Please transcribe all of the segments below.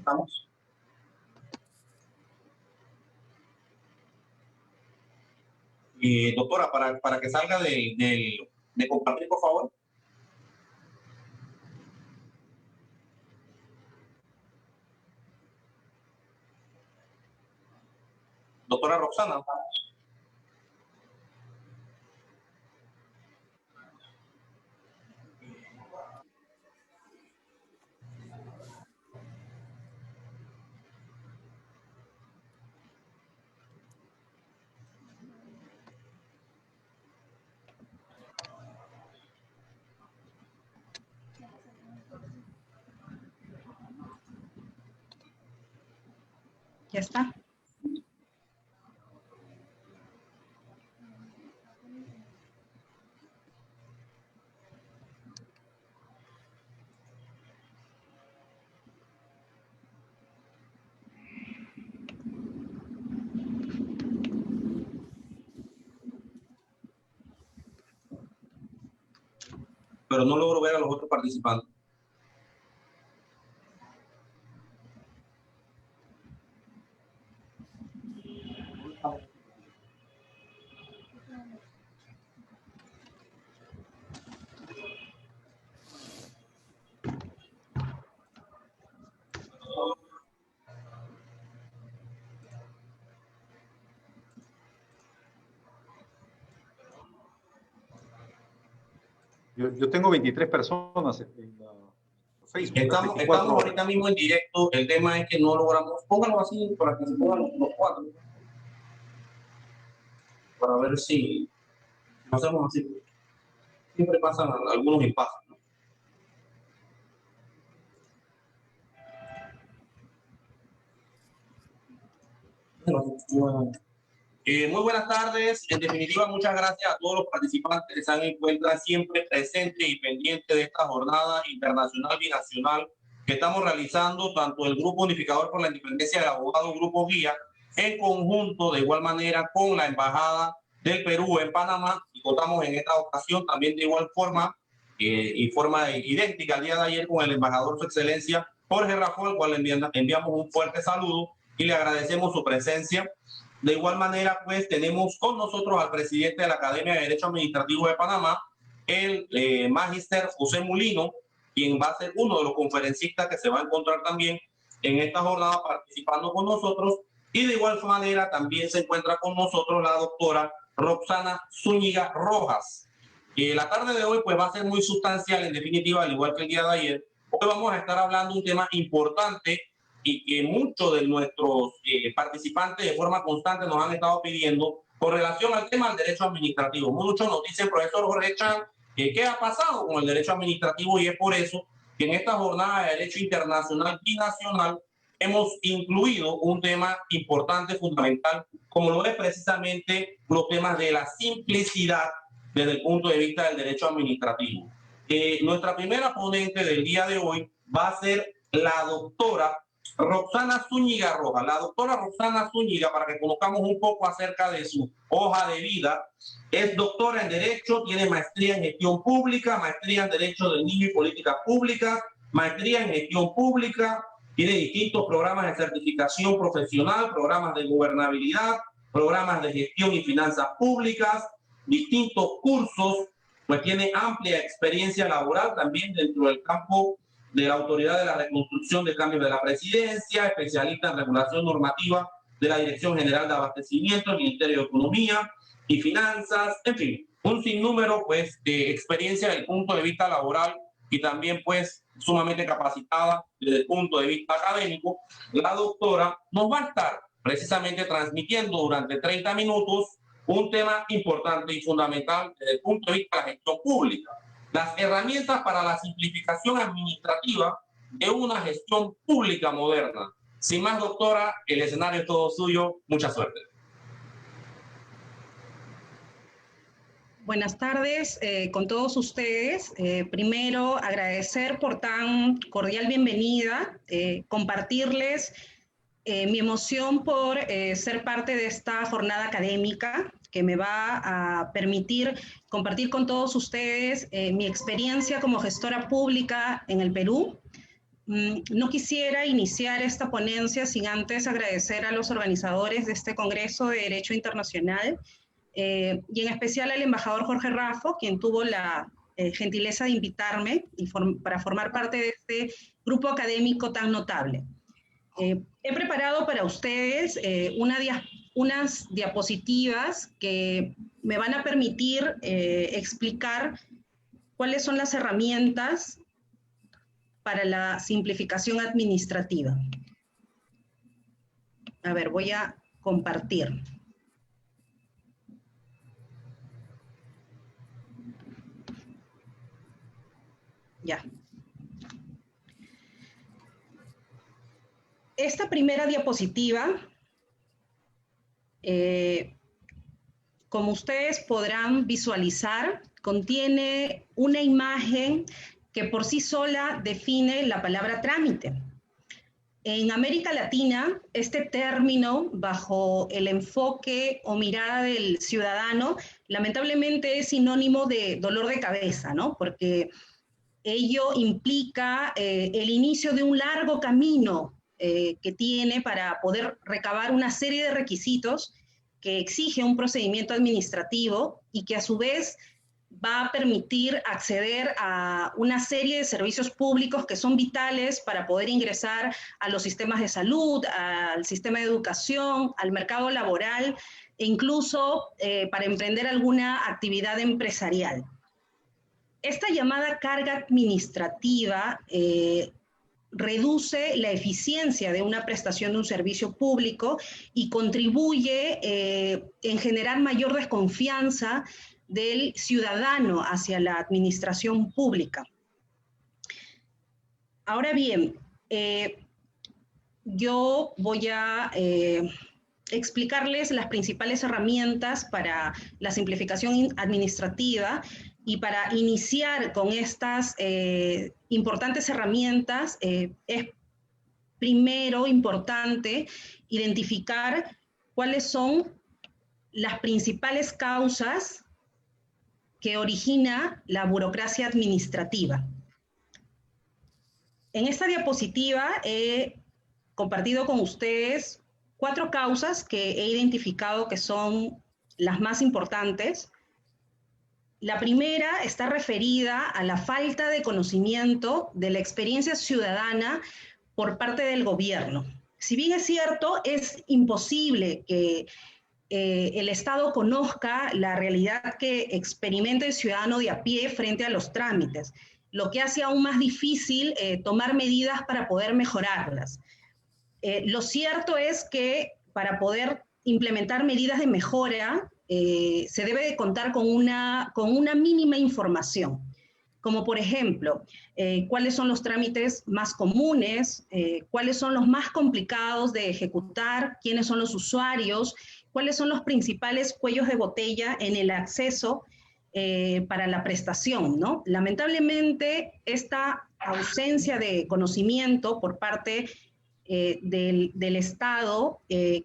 Estamos. Doctora, para que salga de compartir, por favor. Doctora Roxana. Ya está. Pero no logro ver a los otros participantes. Yo tengo 23 personas en Facebook. Estamos ahorita mismo en directo. El tema es que no logramos. Pónganlo así para que se pongan los cuatro. Para ver si lo hacemos así. Siempre pasan algunos impases, ¿no? Muy buenas tardes. En definitiva, muchas gracias a todos los participantes que se encuentran siempre presentes y pendientes de esta jornada internacional binacional que estamos realizando, tanto el Grupo Unificador por la Independencia del Abogado, Grupo Guía, en conjunto de igual manera con la Embajada del Perú en Panamá, y contamos en esta ocasión también de igual forma y forma idéntica al día de ayer con el embajador Su Excelencia Jorge Rafael, al cual le enviamos un fuerte saludo y le agradecemos su presencia. De igual manera, pues tenemos con nosotros al presidente de la Academia de Derecho Administrativo de Panamá, el magíster José Mulino, quien va a ser uno de los conferencistas que se va a encontrar también en esta jornada participando con nosotros. Y de igual manera también se encuentra con nosotros la doctora Roxana Zúñiga Rojas. La tarde de hoy pues va a ser muy sustancial, en definitiva, al igual que el día de ayer. Hoy vamos a estar hablando de un tema importante y que muchos de nuestros participantes de forma constante nos han estado pidiendo con relación al tema del derecho administrativo. Muchos nos dicen, profesor Jorge Chan, ¿qué ha pasado con el derecho administrativo? Y es por eso que en esta jornada de derecho internacional y nacional hemos incluido un tema importante, fundamental, como lo es precisamente los temas de la simplicidad desde el punto de vista del derecho administrativo. Nuestra primera ponente del día de hoy va a ser la doctora Roxana Zúñiga Rojas. La doctora Roxana Zúñiga, para que conozcamos un poco acerca de su hoja de vida, es doctora en Derecho, tiene maestría en Gestión Pública, maestría en Derecho del Niño y Políticas Públicas, maestría en Gestión Pública, tiene distintos programas de certificación profesional, programas de gobernabilidad, programas de gestión y finanzas públicas, distintos cursos, pues tiene amplia experiencia laboral también dentro del campo de la Autoridad de la Reconstrucción de Cambios de la Presidencia, especialista en regulación normativa de la Dirección General de Abastecimiento, el Ministerio de Economía y Finanzas, en fin, un sinnúmero pues de experiencia desde el punto de vista laboral y también pues sumamente capacitada desde el punto de vista académico. La doctora nos va a estar precisamente transmitiendo durante 30 minutos un tema importante y fundamental desde el punto de vista de la gestión pública. Las herramientas para la simplificación administrativa de una gestión pública moderna. Sin más, doctora, el escenario es todo suyo. Mucha suerte. Buenas tardes con todos ustedes. Primero, agradecer por tan cordial bienvenida, compartirles mi emoción por ser parte de esta jornada académica que me va a permitir compartir con todos ustedes mi experiencia como gestora pública en el Perú, no quisiera iniciar esta ponencia sin antes agradecer a los organizadores de este Congreso de Derecho Internacional y en especial al embajador Jorge Raffo, quien tuvo la gentileza de invitarme para formar parte de este grupo académico tan notable. He preparado para ustedes unas diapositivas que me van a permitir explicar cuáles son las herramientas para la simplificación administrativa. A ver, voy a compartir. Ya. Esta primera diapositiva, como ustedes podrán visualizar, contiene una imagen que por sí sola define la palabra trámite. En América Latina, este término, bajo el enfoque o mirada del ciudadano, lamentablemente es sinónimo de dolor de cabeza, ¿no? Porque ello implica el inicio de un largo camino que tiene para poder recabar una serie de requisitos que exige un procedimiento administrativo y que a su vez va a permitir acceder a una serie de servicios públicos que son vitales para poder ingresar a los sistemas de salud, al sistema de educación, al mercado laboral e incluso para emprender alguna actividad empresarial. Esta llamada carga administrativa reduce la eficiencia de una prestación de un servicio público y contribuye en generar mayor desconfianza del ciudadano hacia la administración pública. Ahora bien, yo voy a explicarles las principales herramientas para la simplificación administrativa y para iniciar con estas importantes herramientas es primero importante identificar cuáles son las principales causas que origina la burocracia administrativa. En esta diapositiva he compartido con ustedes 4 causas que he identificado que son las más importantes. La primera está referida a la falta de conocimiento de la experiencia ciudadana por parte del gobierno. Si bien es cierto, es imposible que el Estado conozca la realidad que experimenta el ciudadano de a pie frente a los trámites, lo que hace aún más difícil tomar medidas para poder mejorarlas. Lo cierto es que para poder implementar medidas de mejora, se debe de contar con una mínima información, como por ejemplo, cuáles son los trámites más comunes, cuáles son los más complicados de ejecutar, quiénes son los usuarios, cuáles son los principales cuellos de botella en el acceso para la prestación, ¿no? Lamentablemente, esta ausencia de conocimiento por parte del Estado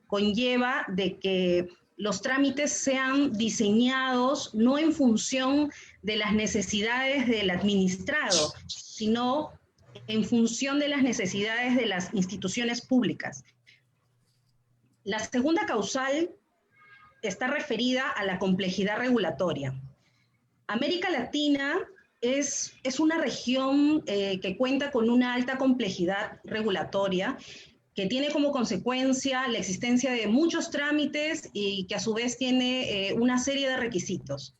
conlleva de que los trámites sean diseñados no en función de las necesidades del administrado, sino en función de las necesidades de las instituciones públicas. La segunda causal está referida a la complejidad regulatoria. América Latina es una región que cuenta con una alta complejidad regulatoria que tiene como consecuencia la existencia de muchos trámites y que a su vez tiene una serie de requisitos.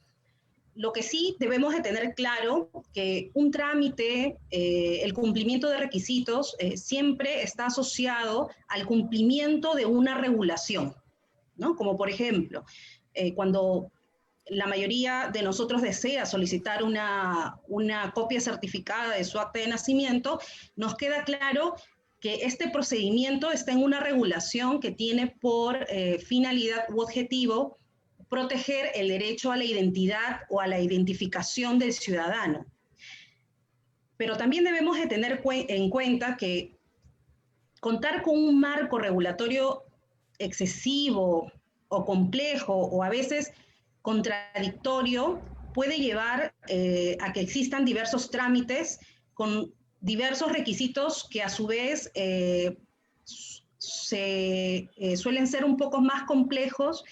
Lo que sí debemos de tener claro que un trámite, el cumplimiento de requisitos, siempre está asociado al cumplimiento de una regulación, ¿no? Como por ejemplo, cuando la mayoría de nosotros desea solicitar una copia certificada de su acta de nacimiento, nos queda claro que este procedimiento está en una regulación que tiene por finalidad u objetivo proteger el derecho a la identidad o a la identificación del ciudadano. Pero también debemos de tener en cuenta que contar con un marco regulatorio excesivo o complejo o a veces contradictorio puede llevar a que existan diversos trámites con diversos requisitos que a su vez suelen ser un poco más complejos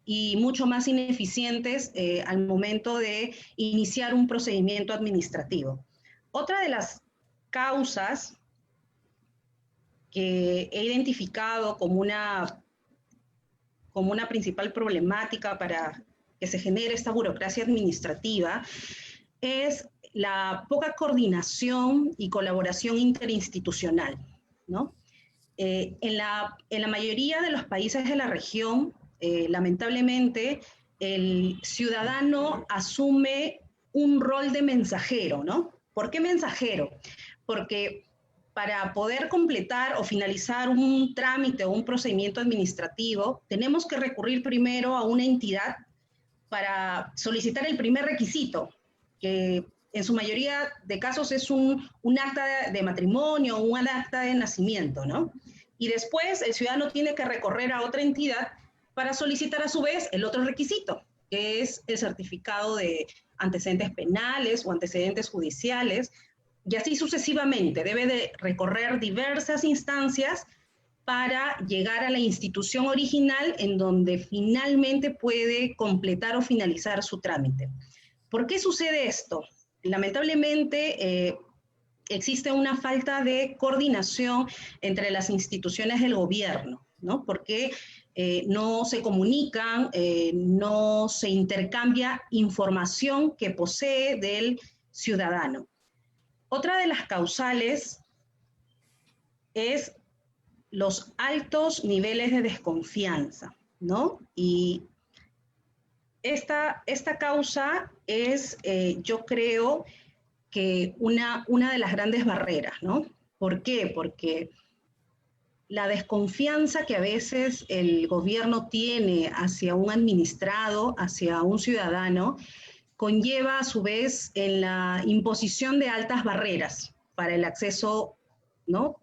y mucho más ineficientes al momento de iniciar un procedimiento administrativo. Otra de las causas que he identificado como una principal problemática para que se genere esta burocracia administrativa es la poca coordinación y colaboración interinstitucional, ¿no? En la mayoría de los países de la región, lamentablemente, el ciudadano asume un rol de mensajero, ¿no? ¿Por qué mensajero? Porque para poder completar o finalizar un trámite o un procedimiento administrativo, tenemos que recurrir primero a una entidad para solicitar el primer requisito, que en su mayoría de casos es un acta de matrimonio o un acta de nacimiento, ¿no? Y después el ciudadano tiene que recorrer a otra entidad para solicitar a su vez el otro requisito, que es el certificado de antecedentes penales o antecedentes judiciales, y así sucesivamente. Debe de recorrer diversas instancias para llegar a la institución original en donde finalmente puede completar o finalizar su trámite. ¿Por qué sucede esto? Lamentablemente existe una falta de coordinación entre las instituciones del gobierno, ¿no? Porque no se comunican, no se intercambia información que posee del ciudadano. Otra de las causales es los altos niveles de desconfianza, ¿no? Y esta causa es, yo creo, que una de las grandes barreras, ¿no? ¿Por qué? Porque la desconfianza que a veces el gobierno tiene hacia un administrado, hacia un ciudadano, conlleva a su vez en la imposición de altas barreras para el acceso, ¿no?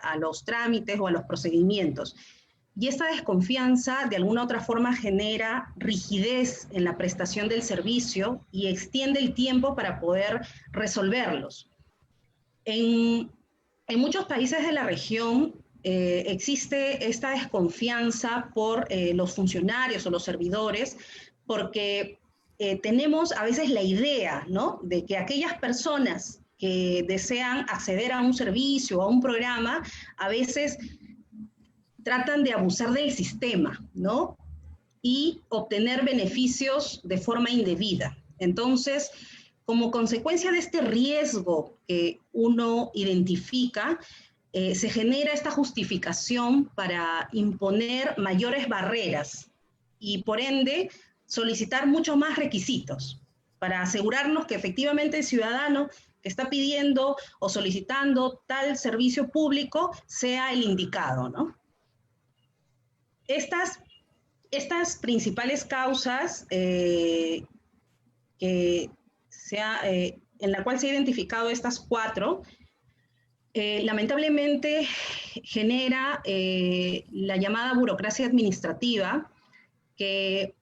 A los trámites o a los procedimientos. Y esta desconfianza de alguna u otra forma genera rigidez en la prestación del servicio y extiende el tiempo para poder resolverlos. En muchos países de la región existe esta desconfianza por los funcionarios o los servidores, porque tenemos a veces la idea, ¿no?, de que aquellas personas que desean acceder a un servicio o a un programa, a veces tratan de abusar del sistema, ¿no?, y obtener beneficios de forma indebida. Entonces, como consecuencia de este riesgo que uno identifica, se genera esta justificación para imponer mayores barreras y, por ende, solicitar muchos más requisitos para asegurarnos que efectivamente el ciudadano que está pidiendo o solicitando tal servicio público sea el indicado, ¿no? Estas principales causas en la cual se ha identificado estas cuatro, lamentablemente genera la llamada burocracia administrativa, que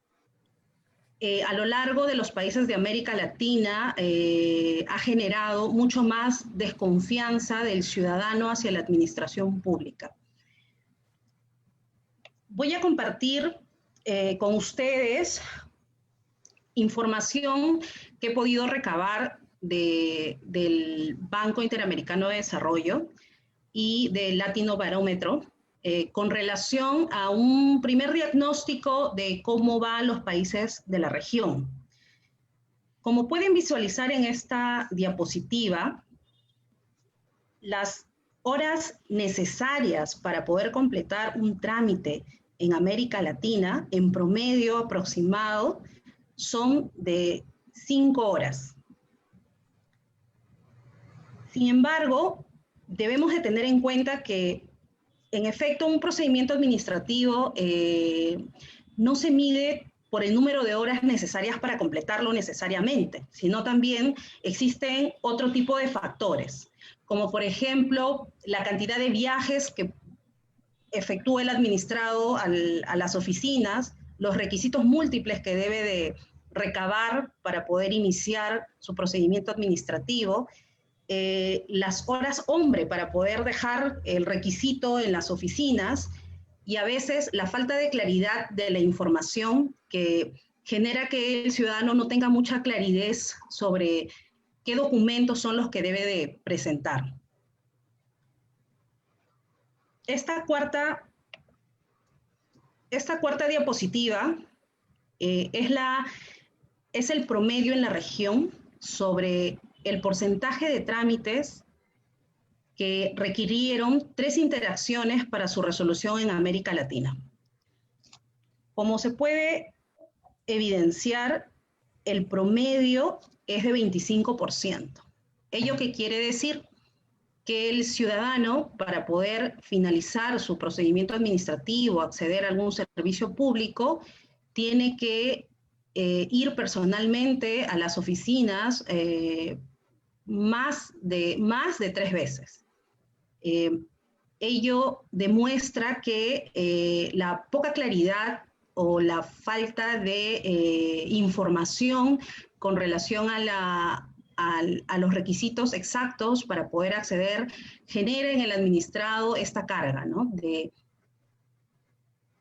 a lo largo de los países de América Latina ha generado mucho más desconfianza del ciudadano hacia la administración pública. Voy a compartir con ustedes información que he podido recabar del Banco Interamericano de Desarrollo y del Latino Barómetro con relación a un primer diagnóstico de cómo van los países de la región. Como pueden visualizar en esta diapositiva, las horas necesarias para poder completar un trámite en América Latina, en promedio aproximado, son de 5 horas. Sin embargo, debemos de tener en cuenta que, en efecto, un procedimiento administrativo no se mide por el número de horas necesarias para completarlo necesariamente, sino también existen otro tipo de factores, como por ejemplo la cantidad de viajes que efectúa el administrado a las oficinas, los requisitos múltiples que debe de recabar para poder iniciar su procedimiento administrativo, las horas hombre para poder dejar el requisito en las oficinas, y a veces la falta de claridad de la información que genera que el ciudadano no tenga mucha claridad sobre qué documentos son los que debe de presentar. Esta cuarta diapositiva es el promedio en la región sobre el porcentaje de trámites que requirieron 3 interacciones para su resolución en América Latina. Como se puede evidenciar, el promedio es de 25%. ¿Ello qué quiere decir? Que el ciudadano, para poder finalizar su procedimiento administrativo, acceder a algún servicio público, tiene que ir personalmente a las oficinas más de 3 veces. Ello demuestra que la poca claridad o la falta de información con relación a los requisitos exactos para poder acceder genera en el administrado esta carga, ¿no? De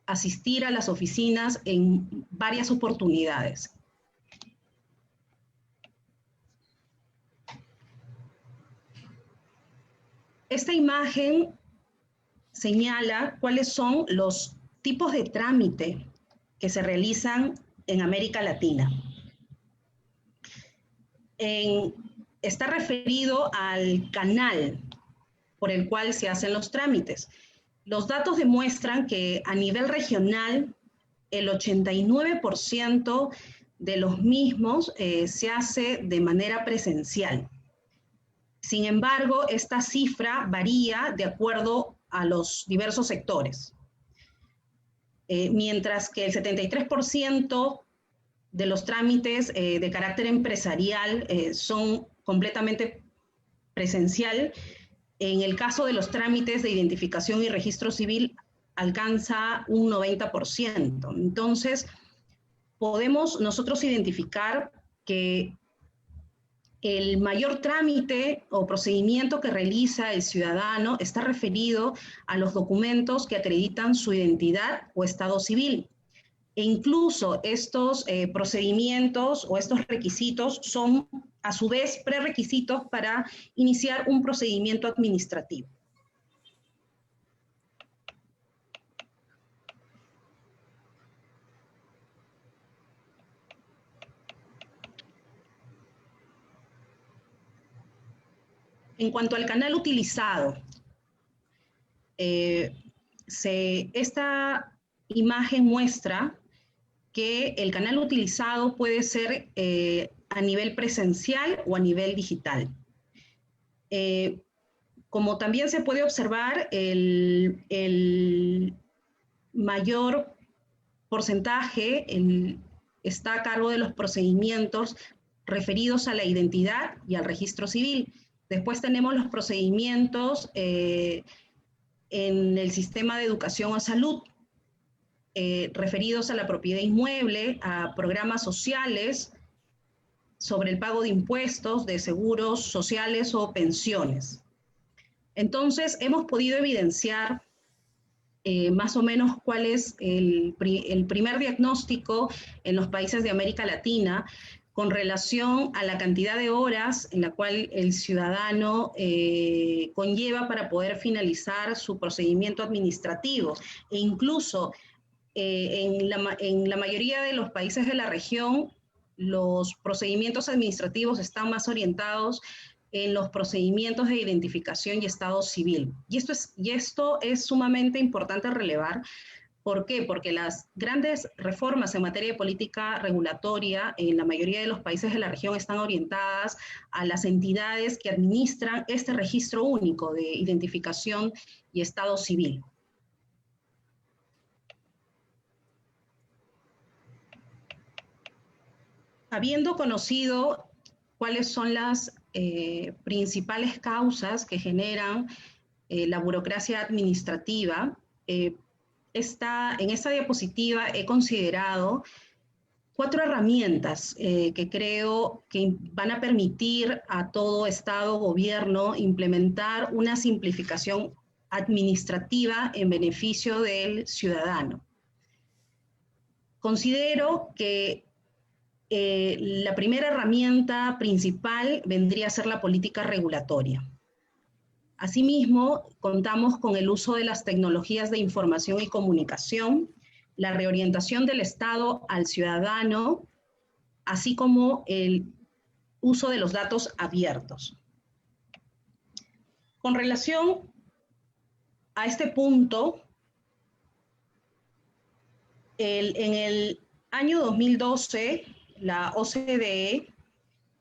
asistir a las oficinas en varias oportunidades. Esta imagen señala cuáles son los tipos de trámite que se realizan en América Latina. Está referido al canal por el cual se hacen los trámites. Los datos demuestran que a nivel regional, el 89% de los mismos se hace de manera presencial. Sin embargo, esta cifra varía de acuerdo a los diversos sectores. Mientras que el 73% de los trámites de carácter empresarial son completamente presencial, en el caso de los trámites de identificación y registro civil alcanza un 90%. Entonces, podemos nosotros identificar que el mayor trámite o procedimiento que realiza el ciudadano está referido a los documentos que acreditan su identidad o estado civil. E incluso estos procedimientos o estos requisitos son a su vez prerequisitos para iniciar un procedimiento administrativo. En cuanto al canal utilizado, esta imagen muestra que el canal utilizado puede ser a nivel presencial o a nivel digital. Como también se puede observar, el mayor porcentaje está a cargo de los procedimientos referidos a la identidad y al registro civil. Después tenemos los procedimientos en el sistema de educación o salud, referidos a la propiedad inmueble, a programas sociales, sobre el pago de impuestos, de seguros sociales o pensiones. Entonces, hemos podido evidenciar más o menos cuál es el primer diagnóstico en los países de América Latina con relación a la cantidad de horas en la cual el ciudadano conlleva para poder finalizar su procedimiento administrativo. E incluso en la mayoría de los países de la región, los procedimientos administrativos están más orientados en los procedimientos de identificación y estado civil. Y esto es sumamente importante relevar. ¿Por qué? Porque las grandes reformas en materia de política regulatoria en la mayoría de los países de la región están orientadas a las entidades que administran este registro único de identificación y estado civil. Habiendo conocido cuáles son las principales causas que generan la burocracia administrativa, en esta diapositiva he considerado 4 herramientas que creo que van a permitir a todo Estado, gobierno, implementar una simplificación administrativa en beneficio del ciudadano. Considero que la primera herramienta principal vendría a ser la política regulatoria. Asimismo, contamos con el uso de las tecnologías de información y comunicación, la reorientación del Estado al ciudadano, así como el uso de los datos abiertos. Con relación a este punto, en el año 2012, la OCDE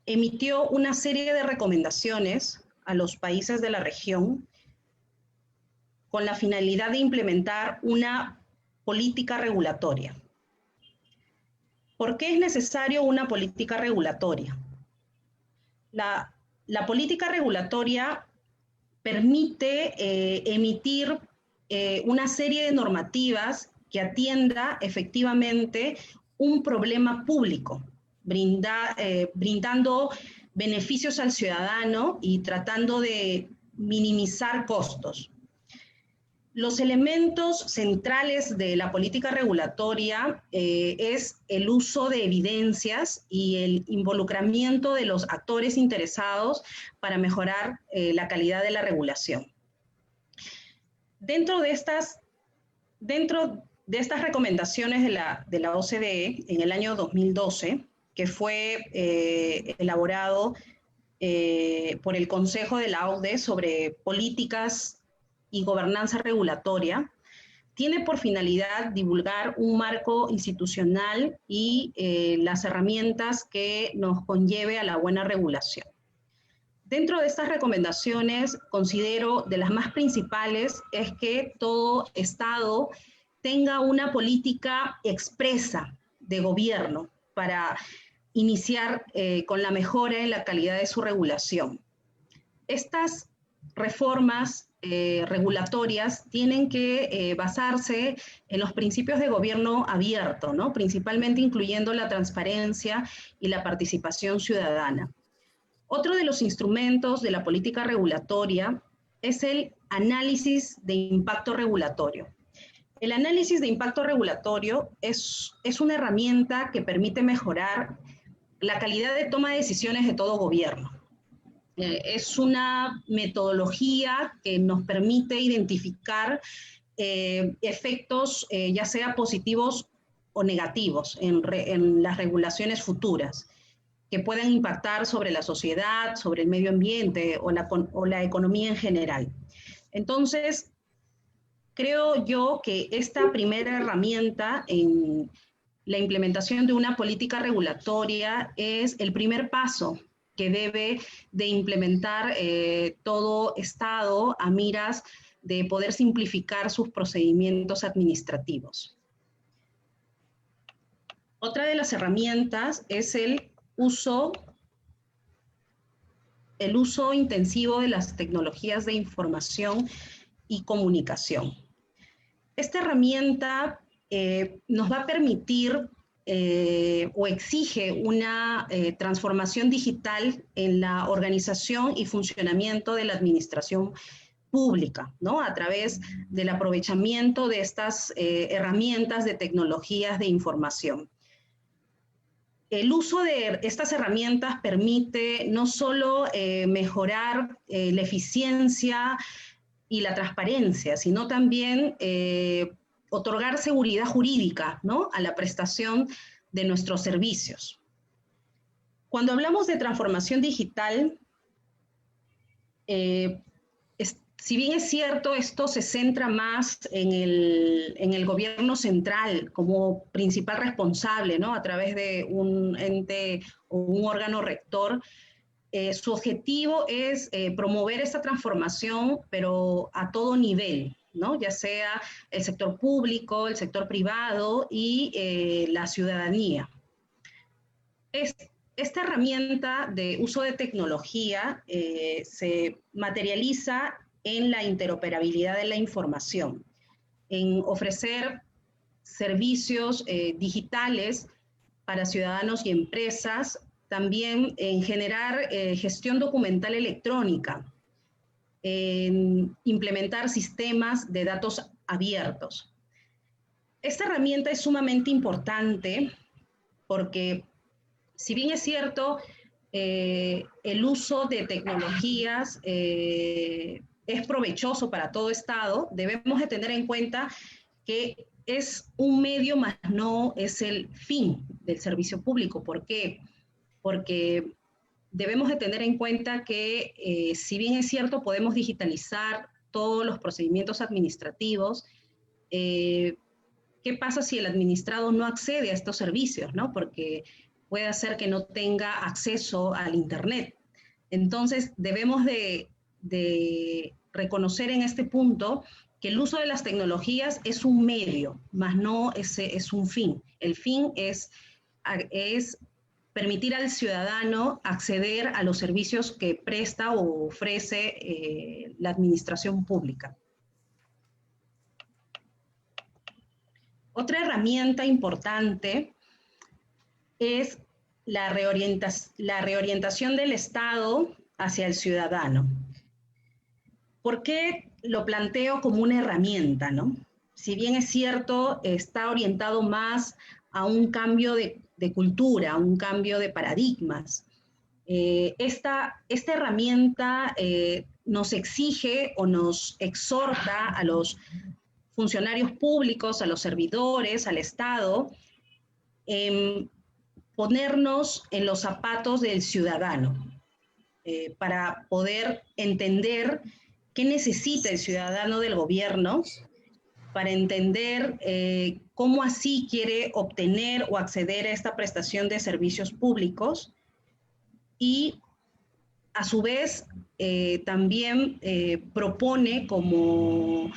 emitió una serie de recomendaciones a los países de la región con la finalidad de implementar una política regulatoria. ¿Por qué es necesario una política regulatoria? La política regulatoria permite emitir una serie de normativas que atienda efectivamente un problema público, brindando beneficios al ciudadano y tratando de minimizar costos. Los elementos centrales de la política regulatoria es el uso de evidencias y el involucramiento de los actores interesados para mejorar la calidad de la regulación. Dentro de estas recomendaciones de la OCDE en el año 2012, que fue elaborado por el Consejo de la OCDE sobre políticas y gobernanza regulatoria, tiene por finalidad divulgar un marco institucional y las herramientas que nos conlleve a la buena regulación. Dentro de estas recomendaciones, considero de las más principales es que todo Estado tenga una política expresa de gobierno para iniciar con la mejora en la calidad de su regulación. Estas reformas regulatorias tienen que basarse en los principios de gobierno abierto, ¿no? Principalmente incluyendo la transparencia y la participación ciudadana. Otro de los instrumentos de la política regulatoria es el análisis de impacto regulatorio. El análisis de impacto regulatorio es una herramienta que permite mejorar la calidad de toma de decisiones de todo gobierno. Es una metodología que nos permite identificar efectos, ya sea positivos o negativos, en las regulaciones futuras, que puedan impactar sobre la sociedad, sobre el medio ambiente o la economía en general. Entonces, creo yo que esta primera herramienta en la implementación de una política regulatoria es el primer paso que debe de implementar todo Estado a miras de poder simplificar sus procedimientos administrativos. Otra de las herramientas es el uso intensivo de las tecnologías de información y comunicación. Esta herramienta nos va a permitir o exige una transformación digital en la organización y funcionamiento de la administración pública, ¿no? A través del aprovechamiento de estas herramientas de tecnologías de información. El uso de estas herramientas permite no solo mejorar la eficiencia y la transparencia, sino también otorgar seguridad jurídica, ¿no?, a la prestación de nuestros servicios. Cuando hablamos de transformación digital, si bien es cierto, esto se centra más en el gobierno central como principal responsable, ¿no?, a través de un ente o un órgano rector, su objetivo es promover esta transformación, pero a todo nivel, ¿no?, ya sea el sector público, el sector privado y la ciudadanía. Esta herramienta de uso de tecnología se materializa en la interoperabilidad de la información, en ofrecer servicios digitales para ciudadanos y empresas, también en generar gestión documental electrónica, en implementar sistemas de datos abiertos. Esta herramienta es sumamente importante porque, si bien es cierto, el uso de tecnologías es provechoso para todo Estado, debemos de tener en cuenta que es un medio, más no es el fin del servicio público. ¿Por qué? Porque debemos de tener en cuenta que, si bien es cierto, podemos digitalizar todos los procedimientos administrativos, ¿qué pasa si el administrado no accede a estos servicios, ¿no? Porque puede hacer que no tenga acceso al Internet. Entonces, debemos de reconocer en este punto que el uso de las tecnologías es un medio, más no es un fin. El fin es permitir al ciudadano acceder a los servicios que presta o ofrece la administración pública. Otra herramienta importante es la reorientación del Estado hacia el ciudadano. ¿Por qué lo planteo como una herramienta, no? Si bien es cierto, está orientado más a un cambio de cultura, a un cambio de paradigmas. Esta herramienta nos exige o nos exhorta a los funcionarios públicos, a los servidores, al Estado, ponernos en los zapatos del ciudadano, para poder entender qué necesita el ciudadano del gobierno, para entender cómo así quiere obtener o acceder a esta prestación de servicios públicos, y a su vez también propone como un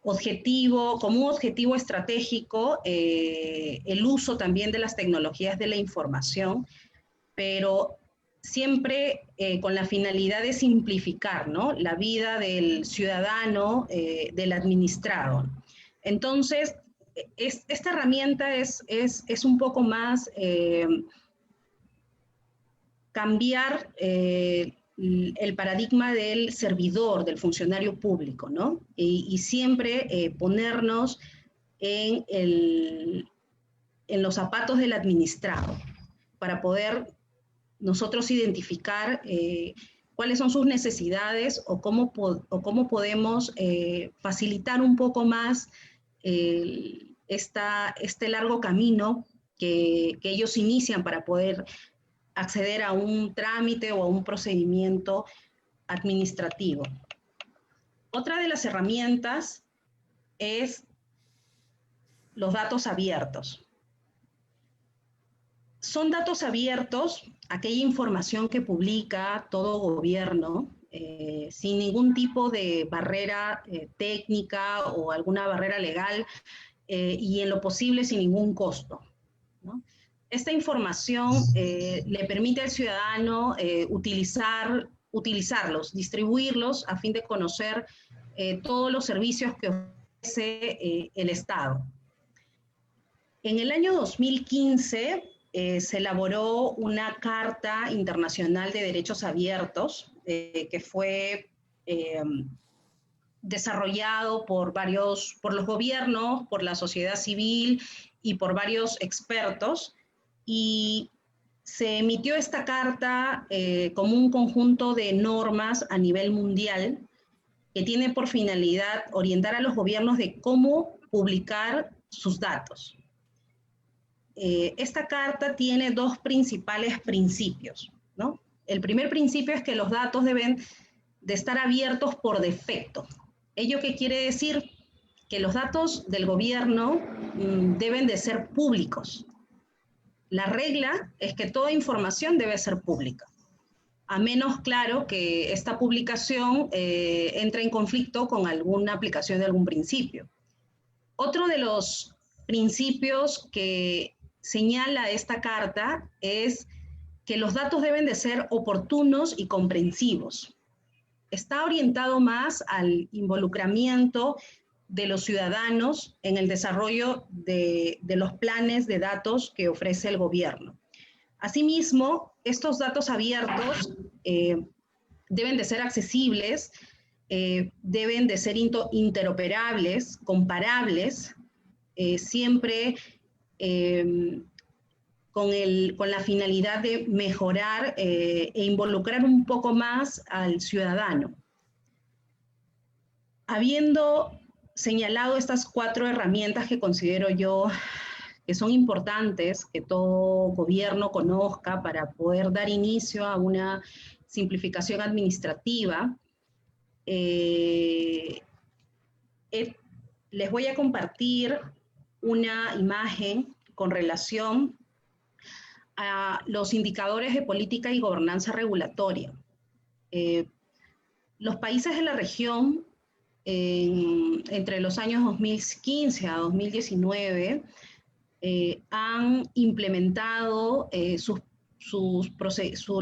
objetivo estratégico el uso también de las tecnologías de la información, pero siempre con la finalidad de simplificar, ¿no?, la vida del ciudadano, del administrado. Entonces, esta herramienta es un poco más cambiar el paradigma del servidor, del funcionario público, ¿no? Y siempre ponernos en los zapatos del administrado, para poder nosotros identificar cuáles son sus necesidades o cómo podemos facilitar un poco más este largo camino que ellos inician para poder acceder a un trámite o a un procedimiento administrativo. Otra de las herramientas es los datos abiertos. Son datos abiertos aquella información que publica todo gobierno, sin ningún tipo de barrera técnica o alguna barrera legal, y en lo posible sin ningún costo, ¿no? Esta información le permite al ciudadano utilizarlos, distribuirlos a fin de conocer todos los servicios que ofrece el Estado. En el año 2015 se elaboró una Carta Internacional de Derechos Abiertos que fue desarrollado por los gobiernos, por la sociedad civil y por varios expertos, y se emitió esta carta como un conjunto de normas a nivel mundial que tiene por finalidad orientar a los gobiernos de cómo publicar sus datos. Esta carta tiene dos principales principios, ¿no? El primer principio es que los datos deben de estar abiertos por defecto. ¿Ello qué quiere decir? Que los datos del gobierno deben de ser públicos. La regla es que toda información debe ser pública, a menos, claro, que esta publicación entre en conflicto con alguna aplicación de algún principio. Otro de los principios que señala esta carta es que los datos deben de ser oportunos y comprensivos. Está orientado más al involucramiento de los ciudadanos en el desarrollo de los planes de datos que ofrece el gobierno. Asimismo, estos datos abiertos deben de ser accesibles, deben de ser interoperables, comparables, siempre con la finalidad de mejorar e involucrar un poco más al ciudadano. Habiendo señalado estas 4 herramientas que considero yo que son importantes, que todo gobierno conozca para poder dar inicio a una simplificación administrativa, les voy a compartir una imagen con relación a los indicadores de política y gobernanza regulatoria. Los países de la región, entre los años 2015 a 2019, han implementado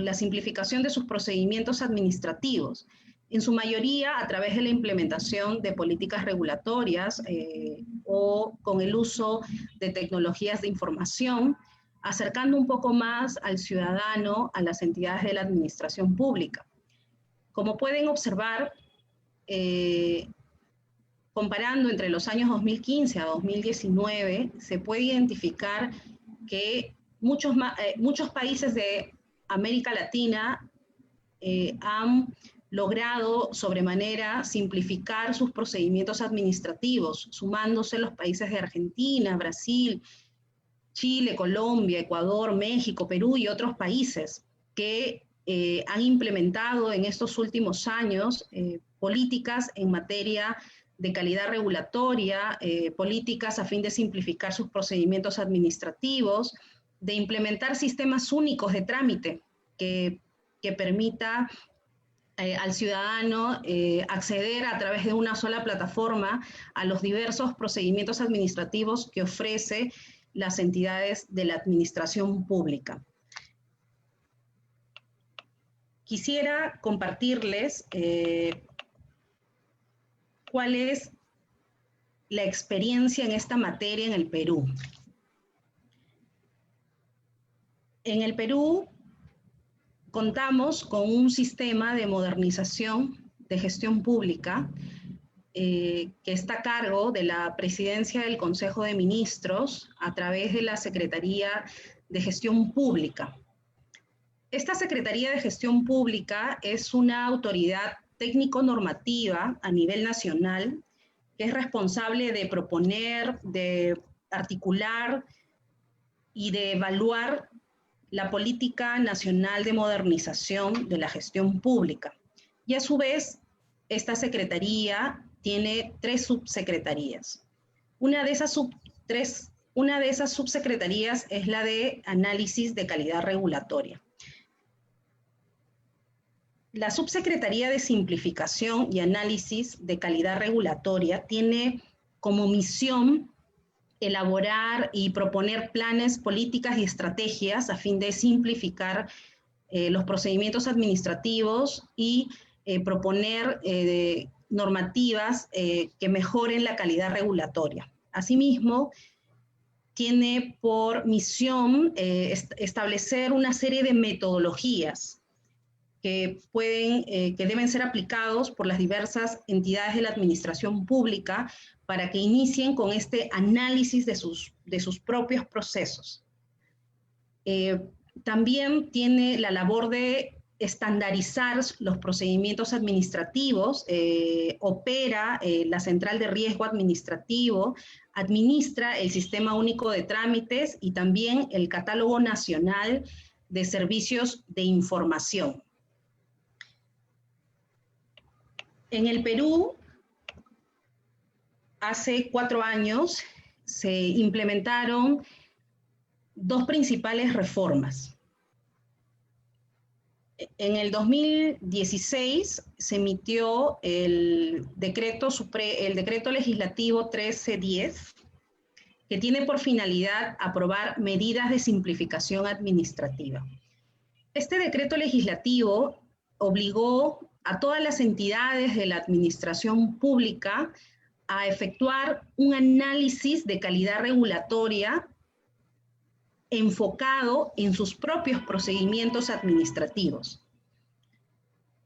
la simplificación de sus procedimientos administrativos, en su mayoría a través de la implementación de políticas regulatorias o con el uso de tecnologías de información, acercando un poco más al ciudadano a las entidades de la administración pública. Como pueden observar, comparando entre los años 2015 a 2019, se puede identificar que muchos países de América Latina han logrado sobremanera simplificar sus procedimientos administrativos, sumándose los países de Argentina, Brasil, Chile, Colombia, Ecuador, México, Perú y otros países que han implementado en estos últimos años políticas en materia de calidad regulatoria, políticas a fin de simplificar sus procedimientos administrativos, de implementar sistemas únicos de trámite que permita al ciudadano acceder a través de una sola plataforma a los diversos procedimientos administrativos que ofrece las entidades de la administración pública. Quisiera compartirles cuál es la experiencia en esta materia en el Perú. En el Perú contamos con un sistema de modernización de gestión pública que está a cargo de la Presidencia del Consejo de Ministros a través de la Secretaría de Gestión Pública. Esta Secretaría de Gestión Pública es una autoridad técnico-normativa a nivel nacional que es responsable de proponer, de articular y de evaluar la política nacional de modernización de la gestión pública. Y a su vez, esta secretaría tiene 3 subsecretarías. Una de esas subsecretarías es la de análisis de calidad regulatoria. La subsecretaría de simplificación y análisis de calidad regulatoria tiene como misión elaborar y proponer planes, políticas y estrategias a fin de simplificar los procedimientos administrativos y proponer normativas que mejoren la calidad regulatoria. Asimismo, tiene por misión establecer una serie de metodologías que deben ser aplicados por las diversas entidades de la administración pública para que inicien con este análisis de sus propios procesos. También tiene la labor de estandarizar los procedimientos administrativos, opera la Central de Riesgo Administrativo, administra el Sistema Único de Trámites y también el Catálogo Nacional de Servicios de Información. En el Perú, hace 4 años, se implementaron 2 principales reformas. En el 2016 se emitió el decreto legislativo 1310, que tiene por finalidad aprobar medidas de simplificación administrativa. Este decreto legislativo obligó a todas las entidades de la administración pública a efectuar un análisis de calidad regulatoria enfocado en sus propios procedimientos administrativos,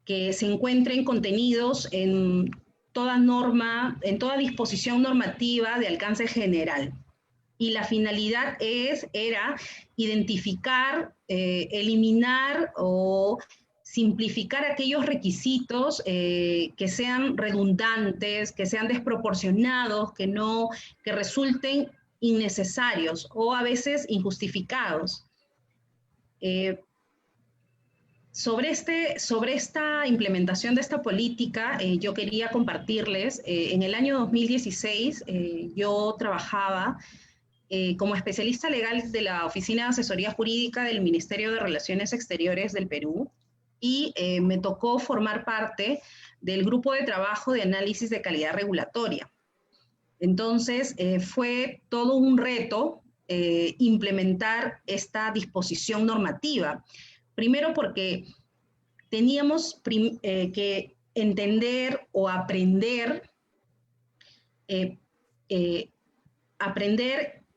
que se encuentren contenidos en toda norma, en toda disposición normativa de alcance general. Y la finalidad era identificar, eliminar o simplificar aquellos requisitos que sean redundantes, que sean desproporcionados, que resulten innecesarios o a veces injustificados. Sobre esta implementación de esta política, yo quería compartirles, en el año 2016 yo trabajaba como especialista legal de la Oficina de Asesoría Jurídica del Ministerio de Relaciones Exteriores del Perú, y me tocó formar parte del grupo de trabajo de análisis de calidad regulatoria. Entonces, fue todo un reto implementar esta disposición normativa. Primero porque teníamos que entender o aprender,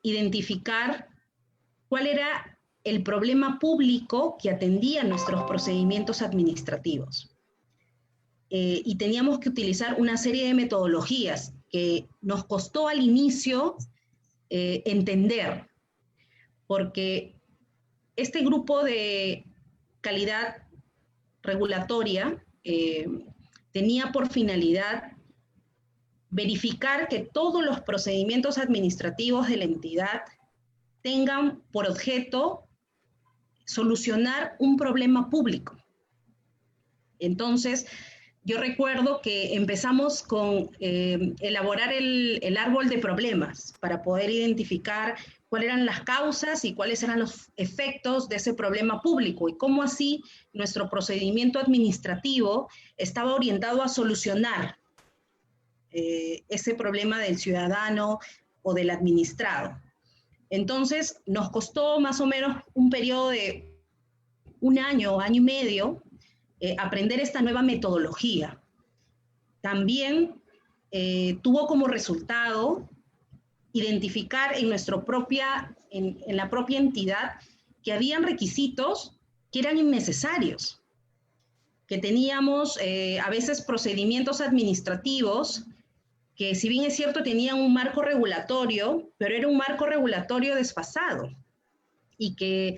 identificar cuál era el problema público que atendía nuestros procedimientos administrativos. Y teníamos que utilizar una serie de metodologías que nos costó al inicio entender, porque este grupo de calidad regulatoria tenía por finalidad verificar que todos los procedimientos administrativos de la entidad tengan por objeto solucionar un problema público. Entonces, yo recuerdo que empezamos con elaborar el árbol de problemas para poder identificar cuáles eran las causas y cuáles eran los efectos de ese problema público y cómo así nuestro procedimiento administrativo estaba orientado a solucionar ese problema del ciudadano o del administrado. Entonces, nos costó más o menos un periodo de un año, año y medio, aprender esta nueva metodología. También tuvo como resultado identificar en la propia entidad que habían requisitos que eran innecesarios, que teníamos a veces procedimientos administrativos que, si bien es cierto, tenían un marco regulatorio, pero era un marco regulatorio desfasado, y que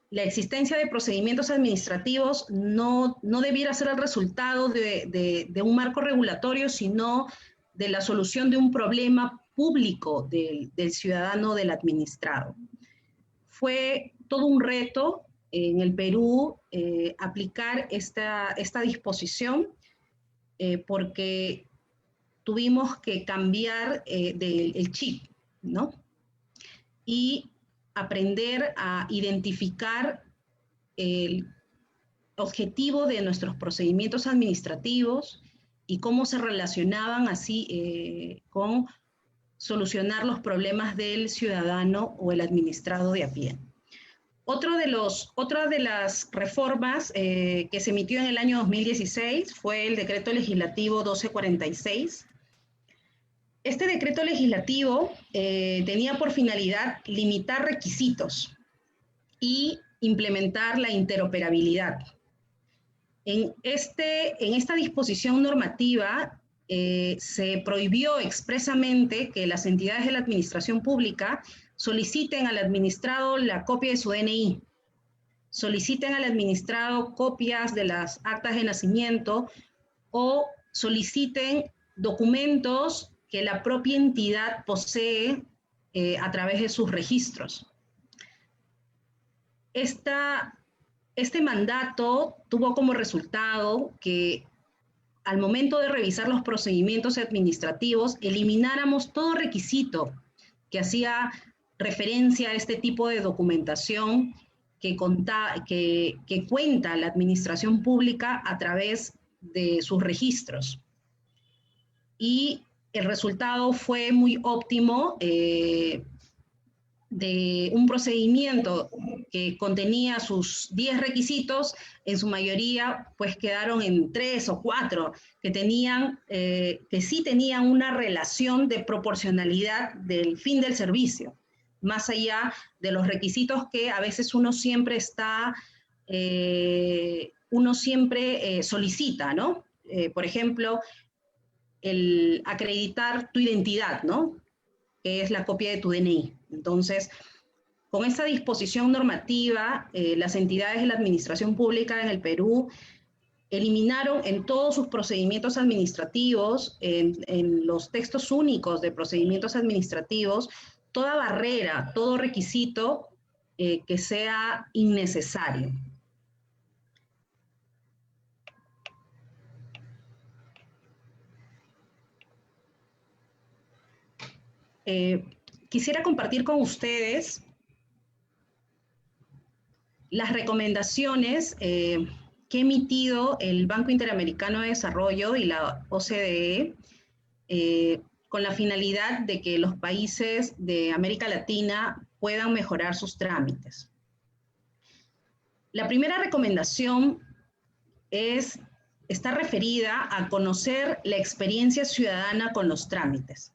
la existencia de procedimientos administrativos no debiera ser el resultado de un marco regulatorio, sino de la solución de un problema público del ciudadano, del administrado. Fue todo un reto en el Perú aplicar esta disposición, porque tuvimos que cambiar el chip, ¿no? Y aprender a identificar el objetivo de nuestros procedimientos administrativos y cómo se relacionaban así con solucionar los problemas del ciudadano o el administrado de a pie. Otra de las reformas que se emitió en el año 2016 fue el Decreto Legislativo 1246. Este decreto legislativo tenía por finalidad limitar requisitos y implementar la interoperabilidad. En esta disposición normativa se prohibió expresamente que las entidades de la administración pública soliciten al administrado la copia de su DNI, soliciten al administrado copias de las actas de nacimiento o soliciten documentos que la propia entidad posee a través de sus registros. Este mandato tuvo como resultado que al momento de revisar los procedimientos administrativos elimináramos todo requisito que hacía referencia a este tipo de documentación que cuenta la administración pública a través de sus registros. Y el resultado fue muy óptimo. de un procedimiento que contenía sus 10 requisitos, en su mayoría pues quedaron en 3 o 4 que tenían, que sí tenían una relación de proporcionalidad del fin del servicio, más allá de los requisitos que a veces uno siempre solicita, ¿no? Por ejemplo, el acreditar tu identidad, ¿no? Que es la copia de tu DNI. Entonces, con esta disposición normativa, las entidades de la administración pública en el Perú eliminaron en todos sus procedimientos administrativos, en los textos únicos de procedimientos administrativos, toda barrera, todo requisito que sea innecesario. Quisiera compartir con ustedes las recomendaciones que ha emitido el Banco Interamericano de Desarrollo y la OCDE con la finalidad de que los países de América Latina puedan mejorar sus trámites. La primera recomendación está referida a conocer la experiencia ciudadana con los trámites.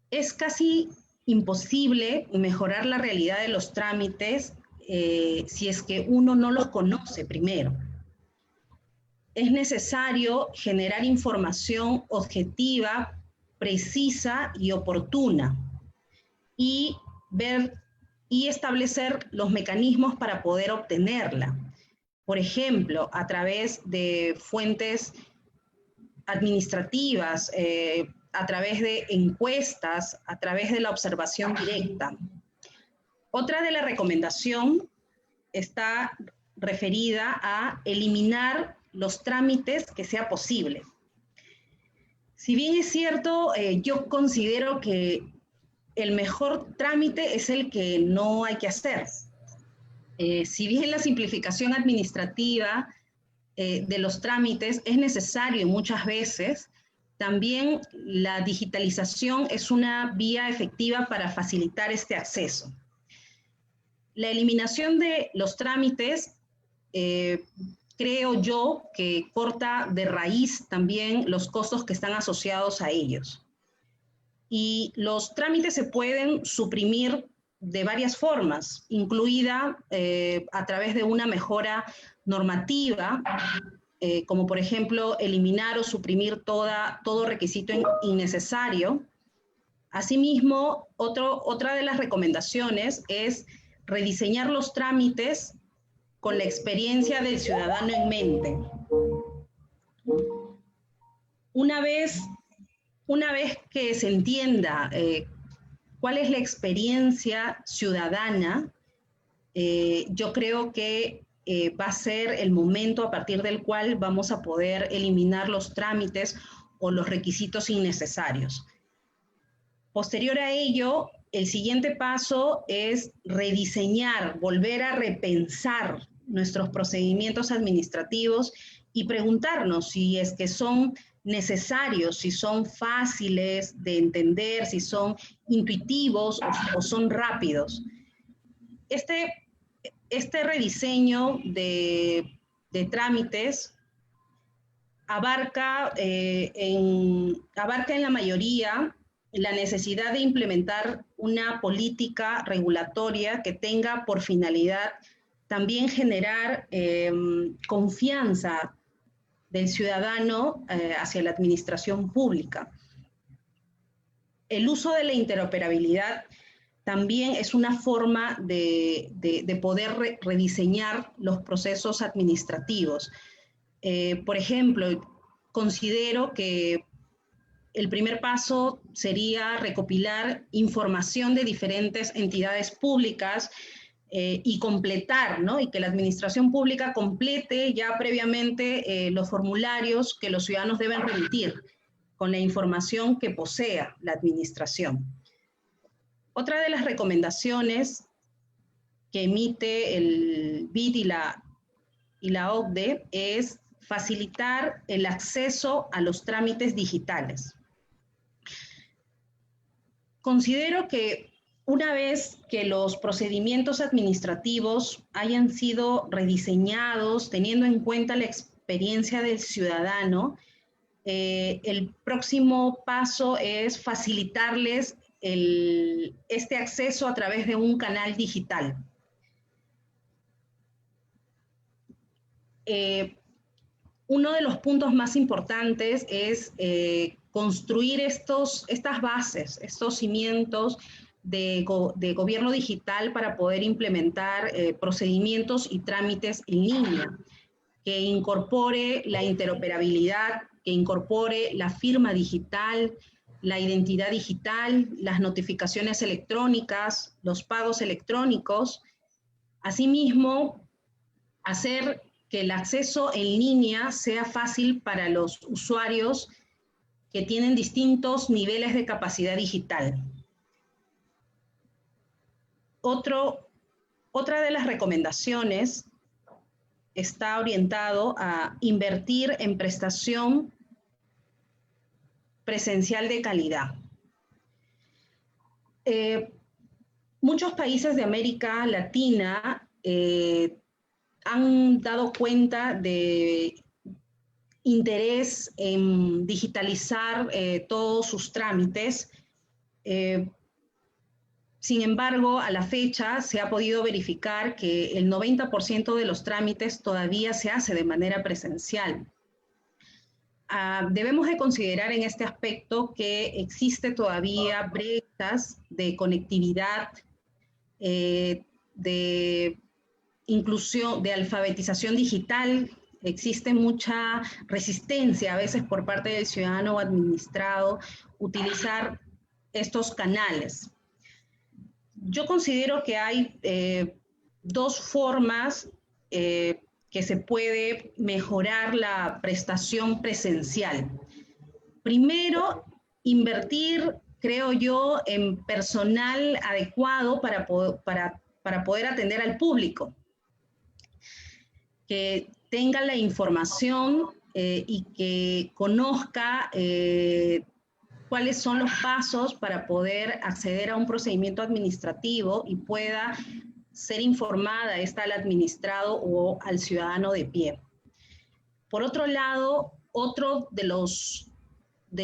Es casi imposible mejorar la realidad de los trámites si es que uno no los conoce primero. Es necesario generar información objetiva, precisa y oportuna y establecer los mecanismos para poder obtenerla. Por ejemplo, a través de fuentes administrativas, a través de encuestas, a través de la observación directa. Otra de la recomendación está referida a eliminar los trámites que sea posible. Si bien es cierto, yo considero que el mejor trámite es el que no hay que hacer. Si bien la simplificación administrativa de los trámites es necesario muchas veces, también la digitalización es una vía efectiva para facilitar este acceso. La eliminación de los trámites, creo yo, que corta de raíz también los costos que están asociados a ellos. Y los trámites se pueden suprimir de varias formas, incluida a través de una mejora normativa, como por ejemplo eliminar o suprimir todo requisito innecesario. Asimismo, otra de las recomendaciones es rediseñar los trámites con la experiencia del ciudadano en mente. Una vez que se entienda cuál es la experiencia ciudadana, yo creo que va a ser el momento a partir del cual vamos a poder eliminar los trámites o los requisitos innecesarios. Posterior a ello, el siguiente paso es rediseñar, volver a repensar nuestros procedimientos administrativos y preguntarnos si es que son necesarios, si son fáciles de entender, si son intuitivos o son rápidos. Este rediseño de trámites abarca en la mayoría la necesidad de implementar una política regulatoria que tenga por finalidad también generar confianza del ciudadano hacia la administración pública. El uso de la interoperabilidad también es una forma de poder rediseñar los procesos administrativos. Por ejemplo, considero que el primer paso sería recopilar información de diferentes entidades públicas y completar, ¿no? Y que la administración pública complete ya previamente los formularios que los ciudadanos deben remitir con la información que posea la administración. Otra de las recomendaciones que emite el BID y la OCDE es facilitar el acceso a los trámites digitales. Considero que Una vez que los procedimientos administrativos hayan sido rediseñados teniendo en cuenta la experiencia del ciudadano, el próximo paso es facilitarles este acceso a través de un canal digital. Uno de los puntos más importantes es construir estas bases, estos cimientos de gobierno digital para poder implementar procedimientos y trámites en línea, que incorpore la interoperabilidad, que incorpore la firma digital, la identidad digital, las notificaciones electrónicas, los pagos electrónicos. Asimismo, hacer que el acceso en línea sea fácil para los usuarios que tienen distintos niveles de capacidad digital. Otra de las recomendaciones está orientado a invertir en prestación presencial de calidad. Muchos países de América Latina han dado cuenta de interés en digitalizar todos sus trámites. Sin embargo, a la fecha se ha podido verificar que el 90% de los trámites todavía se hace de manera presencial. Debemos de considerar en este aspecto que existe todavía brechas de conectividad, de inclusión, de alfabetización digital. Existe mucha resistencia a veces por parte del ciudadano administrado utilizar estos canales. Yo considero que hay dos formas que se puede mejorar la prestación presencial. Primero, invertir, creo yo, en personal adecuado para poder atender al público, que tenga la información y que conozca cuáles son los pasos para poder acceder a un procedimiento administrativo y pueda ser informada esta al administrado o al ciudadano de pie. Por otro lado, otro de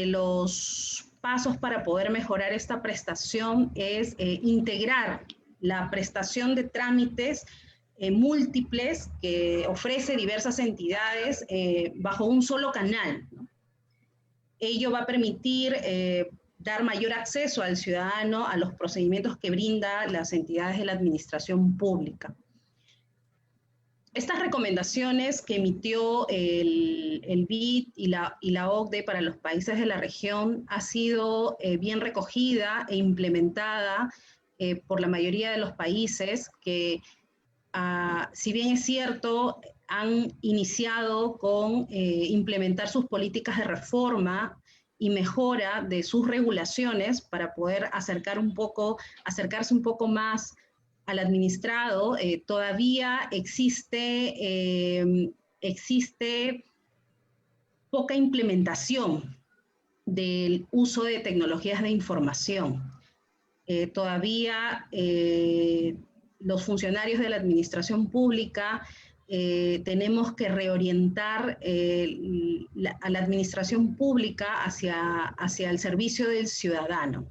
los pasos para poder mejorar esta prestación es integrar la prestación de trámites múltiples que ofrece diversas entidades bajo un solo canal, ¿no? Ello va a permitir dar mayor acceso al ciudadano a los procedimientos que brinda las entidades de la administración pública. Estas recomendaciones que emitió el BID y la OCDE para los países de la región ha sido bien recogida e implementada por la mayoría de los países que, si bien es cierto, han iniciado con implementar sus políticas de reforma y mejora de sus regulaciones para poder acercarse un poco más al administrado. Todavía existe poca implementación del uso de tecnologías de información. Todavía los funcionarios de la administración pública tenemos que reorientar a la administración pública hacia el servicio del ciudadano.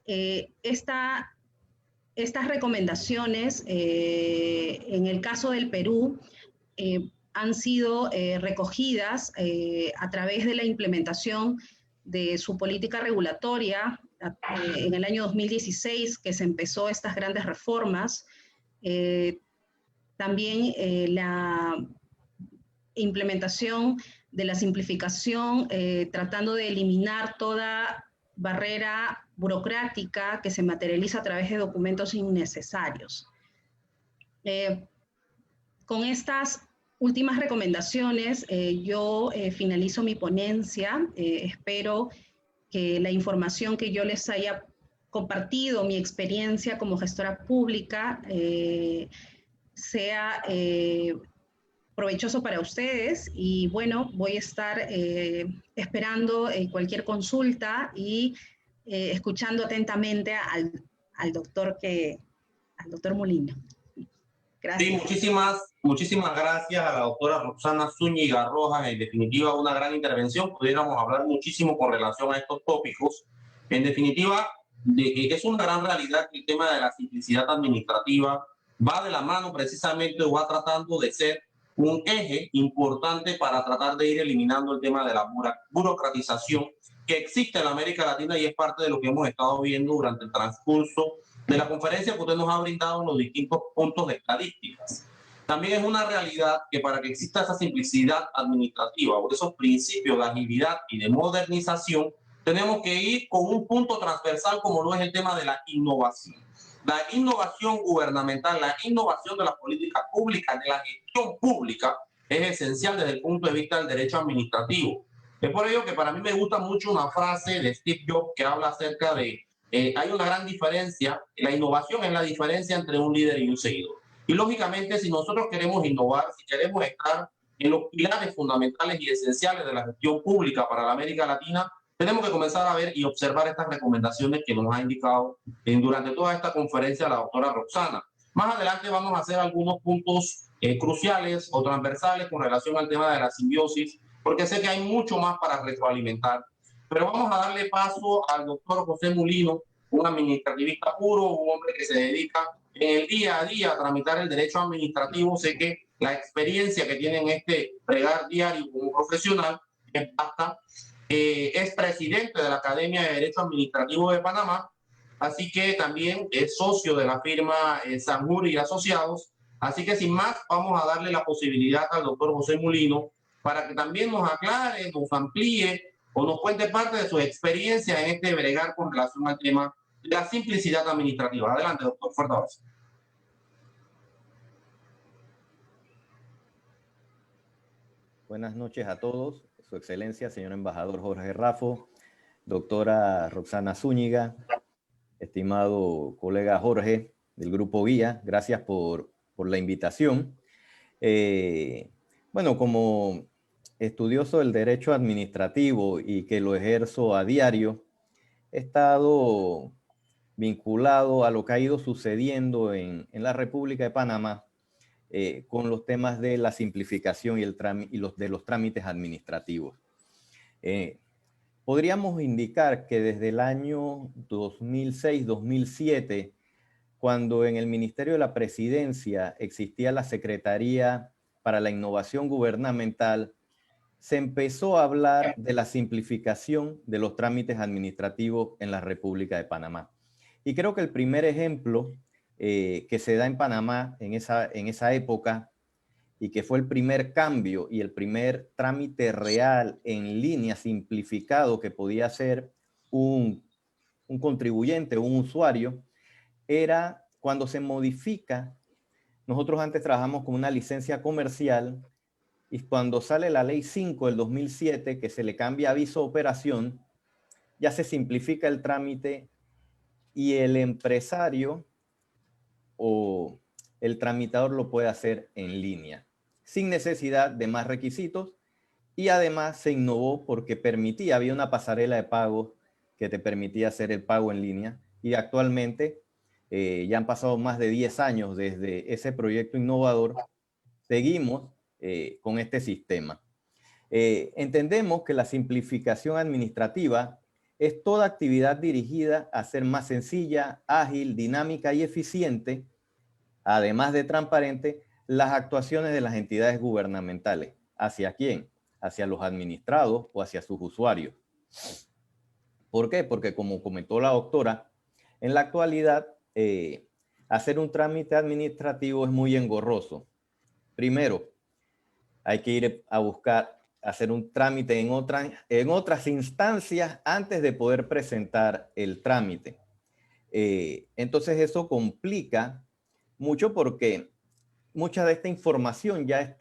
Estas recomendaciones, en el caso del Perú, han sido recogidas a través de la implementación de su política regulatoria en el año 2016, que se empezó estas grandes reformas. También la implementación de la simplificación, tratando de eliminar toda barrera burocrática que se materializa a través de documentos innecesarios. Con estas últimas recomendaciones, yo finalizo mi ponencia. Espero que la información que yo les haya compartido, mi experiencia como gestora pública, sea provechoso para ustedes. Y bueno, voy a estar esperando cualquier consulta y escuchando atentamente al doctor Molino. Gracias. Sí, muchísimas gracias a la doctora Roxana Zúñiga Rojas. En definitiva, una gran intervención. Pudiéramos hablar muchísimo con relación a estos tópicos. En definitiva, es una gran realidad que el tema de la simplicidad administrativa va de la mano precisamente o va tratando de ser un eje importante para tratar de ir eliminando el tema de la burocratización que existe en la América Latina y es parte de lo que hemos estado viendo durante el transcurso de la conferencia que usted nos ha brindado en los distintos puntos de estadísticas. También es una realidad que para que exista esa simplicidad administrativa o esos principios de agilidad y de modernización, tenemos que ir con un punto transversal como lo es el tema de la innovación. La innovación gubernamental, la innovación de las políticas públicas, de la gestión pública, es esencial desde el punto de vista del derecho administrativo. Es por ello que para mí me gusta mucho una frase de Steve Jobs que habla acerca de hay una gran diferencia, la innovación es la diferencia entre un líder y un seguidor. Y lógicamente, si nosotros queremos innovar, si queremos estar en los pilares fundamentales y esenciales de la gestión pública para la América Latina, tenemos que comenzar a ver y observar estas recomendaciones que nos ha indicado durante toda esta conferencia la doctora Roxana. Más adelante vamos a hacer algunos puntos cruciales o transversales con relación al tema de la simbiosis, porque sé que hay mucho más para retroalimentar. Pero vamos a darle paso al doctor José Molino, un administrativista puro, un hombre que se dedica en el día a día a tramitar el derecho administrativo. Sé que la experiencia que tiene en este bregar diario como profesional es vasta. Es presidente de la Academia de Derecho Administrativo de Panamá, así que también es socio de la firma Sanjur y Asociados. Así que sin más, vamos a darle la posibilidad al doctor José Molino para que también nos aclare, nos amplíe o nos cuente parte de su experiencia en este bregar con relación al tema de la simplicidad administrativa. Adelante, doctor, fuerte abrazo. Buenas noches a todos. Su Excelencia, señor embajador Jorge Raffo, doctora Roxana Zúñiga, estimado colega Jorge del Grupo Guía, gracias por la invitación. Bueno, como estudioso del derecho administrativo y que lo ejerzo a diario, he estado vinculado a lo que ha ido sucediendo en la República de Panamá con los temas de la simplificación y de los trámites administrativos. Podríamos indicar que desde el año 2006-2007, cuando en el Ministerio de la Presidencia existía la Secretaría para la Innovación Gubernamental, se empezó a hablar de la simplificación de los trámites administrativos en la República de Panamá. Y creo que el primer ejemplo que se da en Panamá en esa época y que fue el primer cambio y el primer trámite real en línea simplificado que podía hacer un contribuyente o un usuario, era cuando se modifica. Nosotros antes trabajamos con una licencia comercial y cuando sale la ley 5 del 2007, que se le cambia aviso de operación, ya se simplifica el trámite y el empresario o el tramitador lo puede hacer en línea, sin necesidad de más requisitos, y además se innovó porque había una pasarela de pagos que te permitía hacer el pago en línea, y actualmente ya han pasado más de 10 años desde ese proyecto innovador, seguimos con este sistema. Entendemos que la simplificación administrativa es toda actividad dirigida a ser más sencilla, ágil, dinámica y eficiente, además de transparente, las actuaciones de las entidades gubernamentales. ¿Hacia quién? Hacia los administrados o hacia sus usuarios. ¿Por qué? Porque como comentó la doctora, en la actualidad hacer un trámite administrativo es muy engorroso. Primero, hay que ir a hacer un trámite en otras instancias antes de poder presentar el trámite. Entonces eso complica mucho porque mucha de esta información ya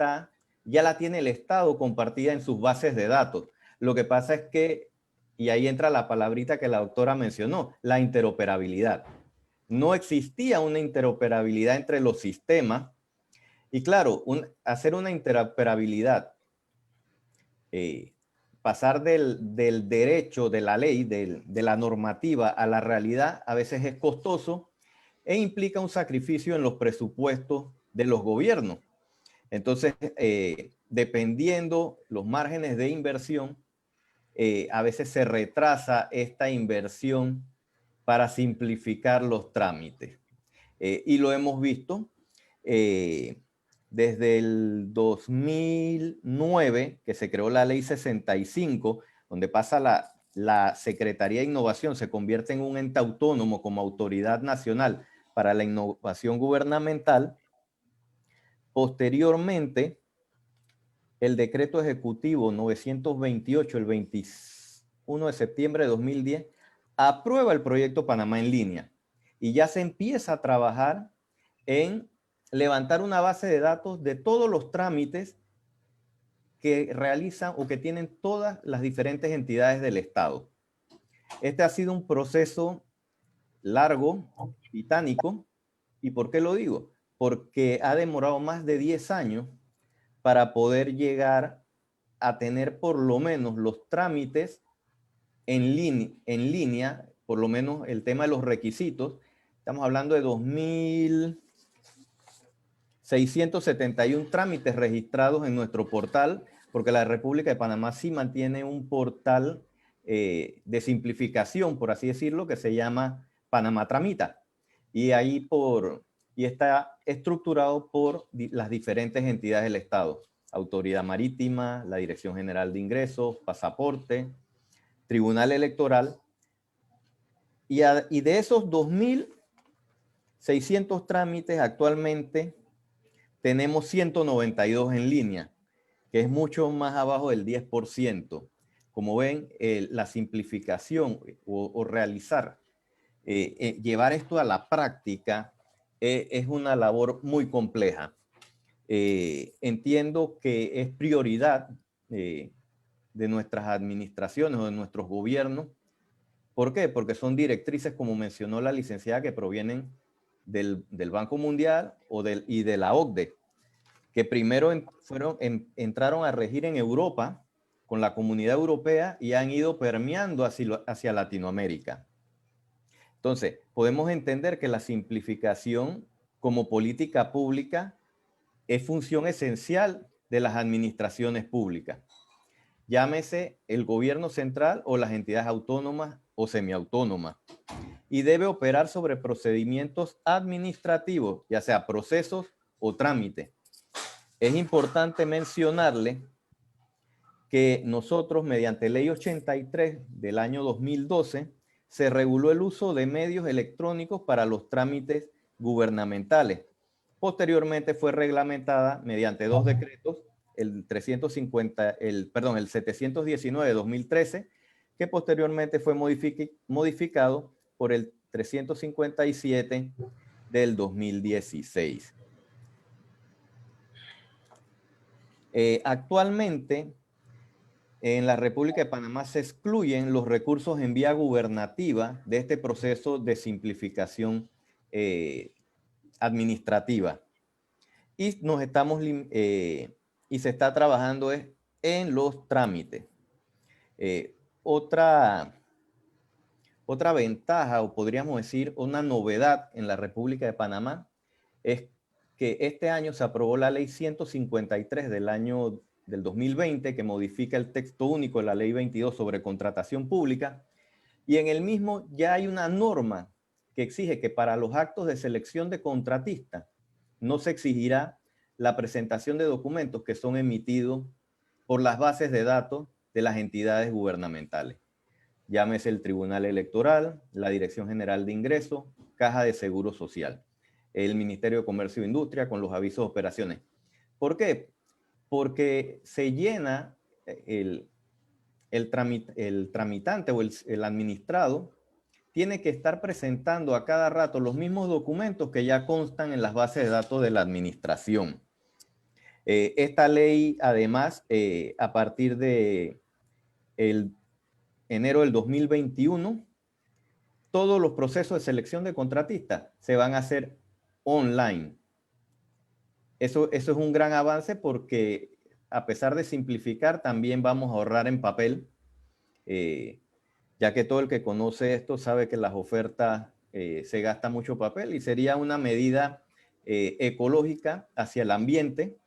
la tiene el Estado compartida en sus bases de datos. Lo que pasa es que, y ahí entra la palabrita que la doctora mencionó, la interoperabilidad. No existía una interoperabilidad entre los sistemas. Y claro, hacer una interoperabilidad pasar del derecho, de la ley, de la normativa a la realidad, a veces es costoso e implica un sacrificio en los presupuestos de los gobiernos. Entonces, dependiendo los márgenes de inversión, a veces se retrasa esta inversión para simplificar los trámites. Y lo hemos visto desde el 2009, que se creó la Ley 65, donde pasa la Secretaría de Innovación, se convierte en un ente autónomo como autoridad nacional para la innovación gubernamental. Posteriormente, el decreto ejecutivo 928, el 21 de septiembre de 2010, aprueba el proyecto Panamá en línea y ya se empieza a trabajar en levantar una base de datos de todos los trámites que realizan o que tienen todas las diferentes entidades del Estado. Este ha sido un proceso largo, titánico. ¿Y por qué lo digo? Porque ha demorado más de 10 años para poder llegar a tener por lo menos los trámites en línea, por lo menos el tema de los requisitos. Estamos hablando de 2.671 trámites registrados en nuestro portal, porque la República de Panamá sí mantiene un portal de simplificación, por así decirlo, que se llama Panamá Tramita. Y ahí está estructurado por las diferentes entidades del Estado. Autoridad Marítima, la Dirección General de Ingresos, Pasaporte, Tribunal Electoral. Y de esos 2.600 trámites actualmente tenemos 192 en línea, que es mucho más abajo del 10%. Como ven, la simplificación o realizar, llevar esto a la práctica es una labor muy compleja. Entiendo que es prioridad de nuestras administraciones o de nuestros gobiernos. ¿Por qué? Porque son directrices, como mencionó la licenciada, que provienen del Banco Mundial y de la OCDE, que primero entraron a regir en Europa con la Comunidad Europea y han ido permeando hacia Latinoamérica. Entonces, podemos entender que la simplificación como política pública es función esencial de las administraciones públicas. Llámese el gobierno central o las entidades autónomas o semiautónomas. Y debe operar sobre procedimientos administrativos, ya sea procesos o trámites. Es importante mencionarle que nosotros, mediante Ley 83 del año 2012, se reguló el uso de medios electrónicos para los trámites gubernamentales. Posteriormente fue reglamentada mediante dos decretos, el 719 de 2013, que posteriormente fue modificado por el 357 del 2016. Actualmente, en la República de Panamá se excluyen los recursos en vía gubernativa de este proceso de simplificación administrativa. Y se está trabajando en los trámites. Otra ventaja, o podríamos decir una novedad en la República de Panamá, es que este año se aprobó la Ley 153 del 2020, que modifica el texto único de la Ley 22 sobre contratación pública, y en el mismo ya hay una norma que exige que para los actos de selección de contratistas no se exigirá la presentación de documentos que son emitidos por las bases de datos de las entidades gubernamentales. Llámese el Tribunal Electoral, la Dirección General de Ingresos, Caja de Seguro Social, el Ministerio de Comercio e Industria con los avisos de operaciones. ¿Por qué? Porque se llena el tramitante o el administrado tiene que estar presentando a cada rato los mismos documentos que ya constan en las bases de datos de la administración. Esta ley, además, a partir de enero del 2021, todos los procesos de selección de contratistas se van a hacer online. Eso es un gran avance porque a pesar de simplificar, también vamos a ahorrar en papel, ya que todo el que conoce esto sabe que las ofertas se gasta mucho papel y sería una medida ecológica hacia el ambiente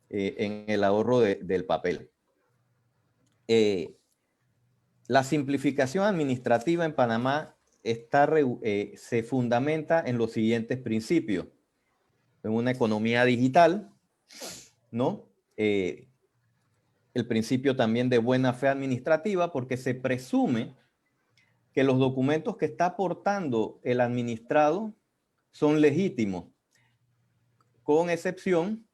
en el ahorro del papel. La simplificación administrativa en Panamá se fundamenta en los siguientes principios. En una economía digital, ¿no? El principio también de buena fe administrativa, porque se presume que los documentos que está aportando el administrado son legítimos, con excepción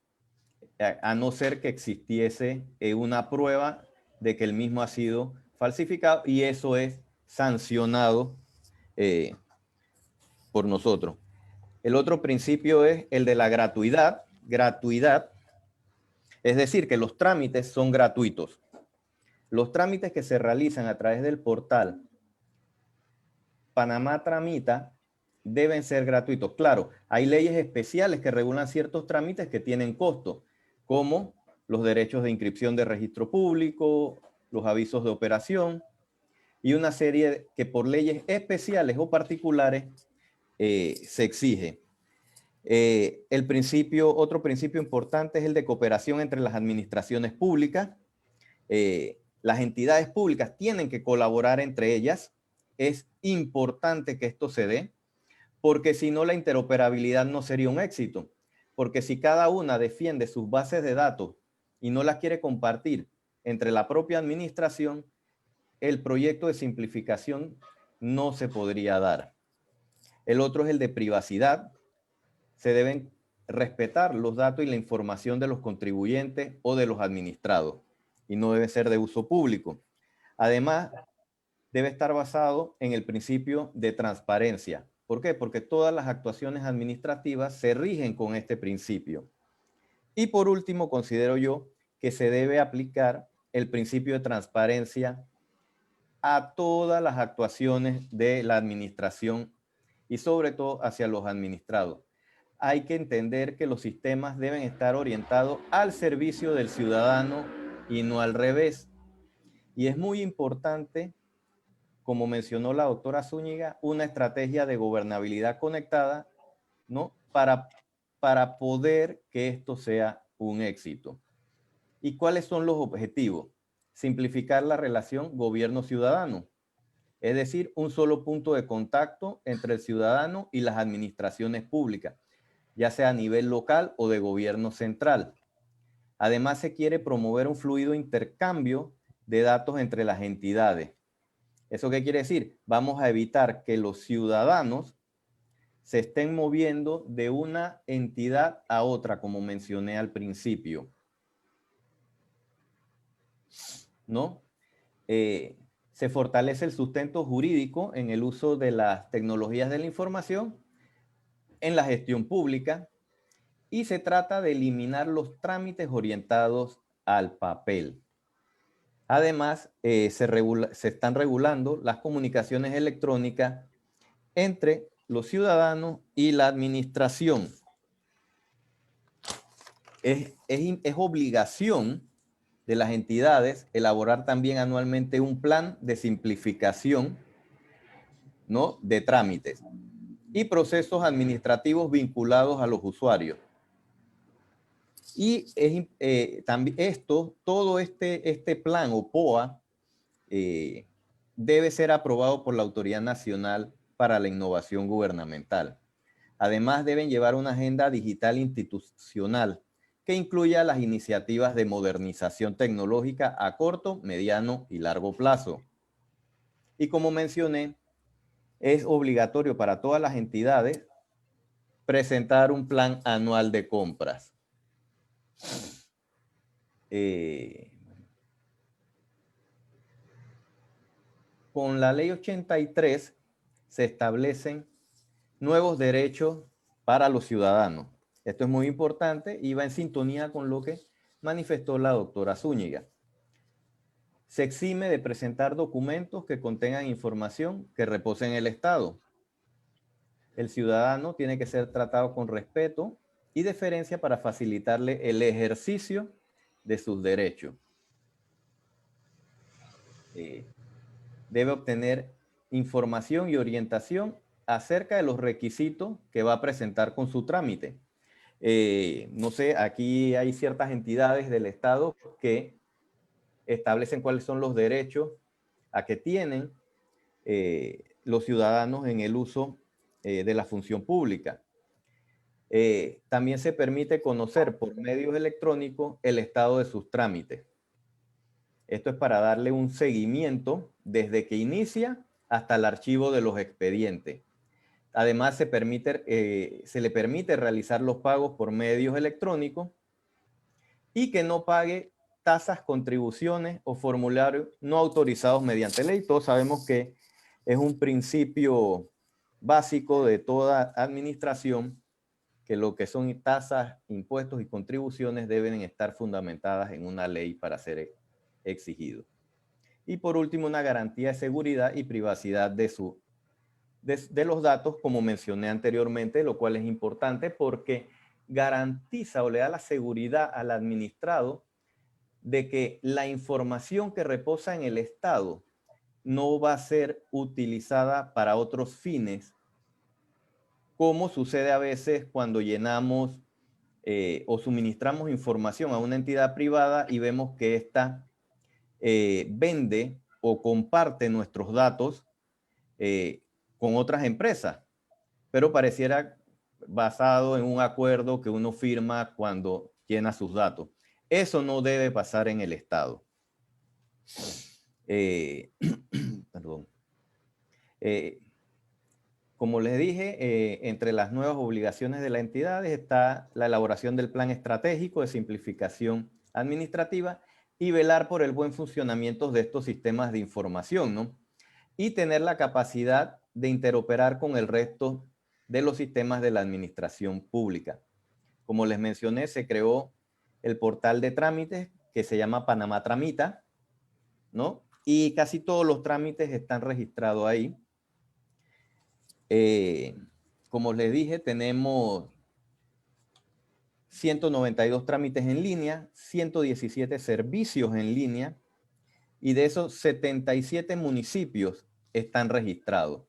a no ser que existiese una prueba de que el mismo ha sido falsificado, y eso es sancionado por nosotros. El otro principio es el de la gratuidad. Gratuidad, es decir, que los trámites son gratuitos. Los trámites que se realizan a través del portal Panamá Tramita deben ser gratuitos. Claro, hay leyes especiales que regulan ciertos trámites que tienen costo, como los derechos de inscripción de registro público, los avisos de operación y una serie que por leyes especiales o particulares se exige. Otro principio importante es el de cooperación entre las administraciones públicas. Las entidades públicas tienen que colaborar entre ellas. Es importante que esto se dé, porque si no, la interoperabilidad no sería un éxito. Porque si cada una defiende sus bases de datos y no las quiere compartir entre la propia administración, el proyecto de simplificación no se podría dar. El otro es el de privacidad. Se deben respetar los datos y la información de los contribuyentes o de los administrados y no debe ser de uso público. Además, debe estar basado en el principio de transparencia. ¿Por qué? Porque todas las actuaciones administrativas se rigen con este principio. Y por último, considero yo que se debe aplicar el principio de transparencia a todas las actuaciones de la administración y sobre todo hacia los administrados. Hay que entender que los sistemas deben estar orientados al servicio del ciudadano y no al revés. Y es muy importante, como mencionó la doctora Zúñiga, una estrategia de gobernabilidad conectada, ¿no? Para poder que esto sea un éxito. ¿Y cuáles son los objetivos? Simplificar la relación gobierno-ciudadano, es decir, un solo punto de contacto entre el ciudadano y las administraciones públicas, ya sea a nivel local o de gobierno central. Además, se quiere promover un fluido intercambio de datos entre las entidades. ¿Eso qué quiere decir? Vamos a evitar que los ciudadanos se estén moviendo de una entidad a otra, como mencioné al principio, ¿no? Se fortalece el sustento jurídico en el uso de las tecnologías de la información en la gestión pública y se trata de eliminar los trámites orientados al papel. Además, se están regulando las comunicaciones electrónicas entre los ciudadanos y la administración. Es obligación de las entidades elaborar también anualmente un plan de simplificación, ¿no?, de trámites y procesos administrativos vinculados a los usuarios. Y también todo este plan o POA debe ser aprobado por la Autoridad Nacional para la Innovación Gubernamental. Además, deben llevar una agenda digital institucional que incluya las iniciativas de modernización tecnológica a corto, mediano y largo plazo. Y como mencioné, es obligatorio para todas las entidades presentar un plan anual de compras. Con la Ley 83 se establecen nuevos derechos para los ciudadanos. Esto es muy importante y va en sintonía con lo que manifestó la doctora Zúñiga. Se exime de presentar documentos que contengan información que repose en el Estado. El ciudadano tiene que ser tratado con respeto y deferencia para facilitarle el ejercicio de sus derechos. Debe obtener información y orientación acerca de los requisitos que va a presentar con su trámite. No sé, aquí hay ciertas entidades del Estado que establecen cuáles son los derechos a que tienen los ciudadanos en el uso de la función pública. También se permite conocer por medios electrónicos el estado de sus trámites. Esto es para darle un seguimiento desde que inicia hasta el archivo de los expedientes. Además, se le permite realizar los pagos por medios electrónicos y que no pague tasas, contribuciones o formularios no autorizados mediante ley. Todos sabemos que es un principio básico de toda administración, que lo que son tasas, impuestos y contribuciones deben estar fundamentadas en una ley para ser exigidos. Y por último, una garantía de seguridad y privacidad de los datos, como mencioné anteriormente, lo cual es importante porque garantiza o le da la seguridad al administrado de que la información que reposa en el Estado no va a ser utilizada para otros fines, como sucede a veces cuando llenamos o suministramos información a una entidad privada y vemos que ésta vende o comparte nuestros datos con otras empresas, pero pareciera basado en un acuerdo que uno firma cuando llena sus datos. Eso no debe pasar en el Estado. Perdón. Como les dije, entre las nuevas obligaciones de las entidades está la elaboración del plan estratégico de simplificación administrativa y velar por el buen funcionamiento de estos sistemas de información, ¿no? Y tener la capacidad de interoperar con el resto de los sistemas de la administración pública. Como les mencioné, se creó el portal de trámites que se llama Panamá Tramita, ¿no? Y casi todos los trámites están registrados ahí. Como les dije, tenemos 192 trámites en línea, 117 servicios en línea, y de esos 77 municipios están registrados.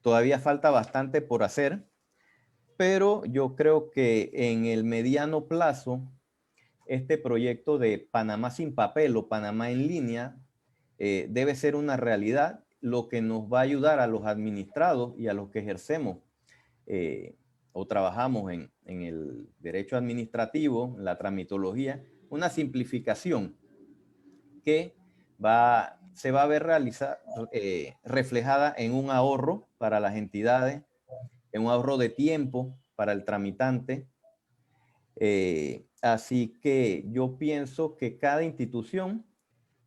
Todavía falta bastante por hacer, pero yo creo que en el mediano plazo, este proyecto de Panamá sin papel o Panamá en línea debe ser una realidad, lo que nos va a ayudar a los administrados y a los que ejercemos o trabajamos en el derecho administrativo, en la tramitología, una simplificación que se va a ver reflejada en un ahorro para las entidades, en un ahorro de tiempo para el tramitante. Así que yo pienso que cada institución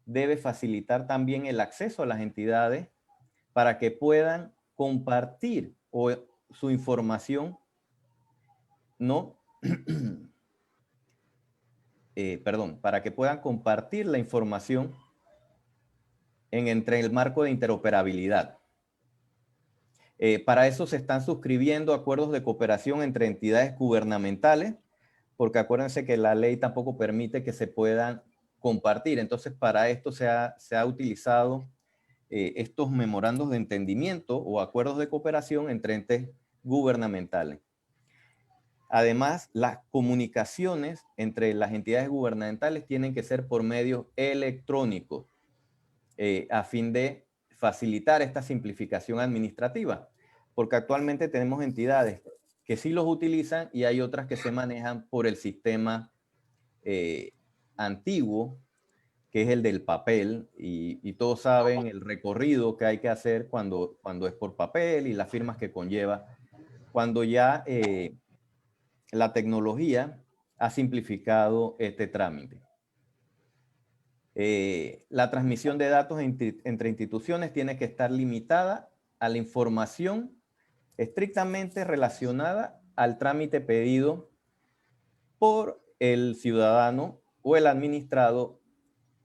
debe facilitar también el acceso a las entidades para que puedan compartir su información, ¿no? Para que puedan compartir la información entre el marco de interoperabilidad. Para eso se están suscribiendo acuerdos de cooperación entre entidades gubernamentales, porque acuérdense que la ley tampoco permite que se puedan compartir. Entonces, para esto se ha utilizado estos memorandos de entendimiento o acuerdos de cooperación entre entes gubernamentales. Además, las comunicaciones entre las entidades gubernamentales tienen que ser por medios electrónicos a fin de facilitar esta simplificación administrativa, porque actualmente tenemos entidades que sí los utilizan y hay otras que se manejan por el sistema antiguo, que es el del papel, y todos saben el recorrido que hay que hacer cuando es por papel y las firmas que conlleva, cuando ya la tecnología ha simplificado este trámite. La transmisión de datos entre instituciones tiene que estar limitada a la información estrictamente relacionada al trámite pedido por el ciudadano o el administrado,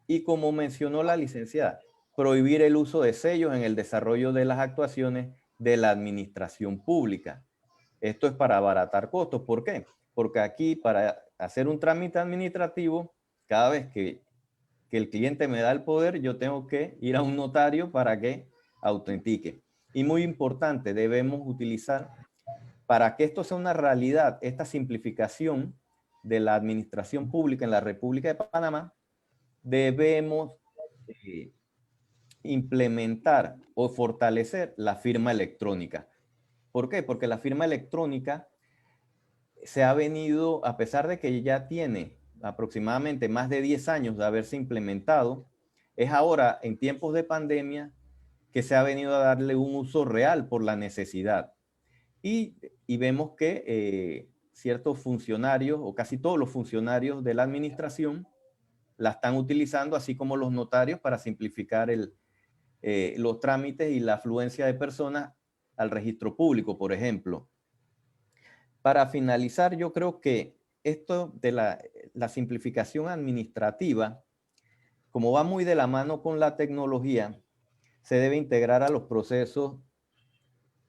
y como mencionó la licenciada, prohibir el uso de sellos en el desarrollo de las actuaciones de la administración pública. Esto es para abaratar costos. ¿Por qué? Porque aquí, para hacer un trámite administrativo, cada vez que el cliente me da el poder, yo tengo que ir a un notario para que autentique. Y muy importante, debemos utilizar, para que esto sea una realidad, esta simplificación de la administración pública en la República de Panamá, debemos implementar o fortalecer la firma electrónica. ¿Por qué? Porque la firma electrónica se ha venido, a pesar de que ya tiene aproximadamente más de 10 años de haberse implementado, es ahora en tiempos de pandemia que se ha venido a darle un uso real por la necesidad. Y vemos que ciertos funcionarios o casi todos los funcionarios de la administración la están utilizando, así como los notarios, para simplificar los trámites y la afluencia de personas al registro público, por ejemplo. Para finalizar, yo creo que esto de la simplificación administrativa, como va muy de la mano con la tecnología, se debe integrar a los procesos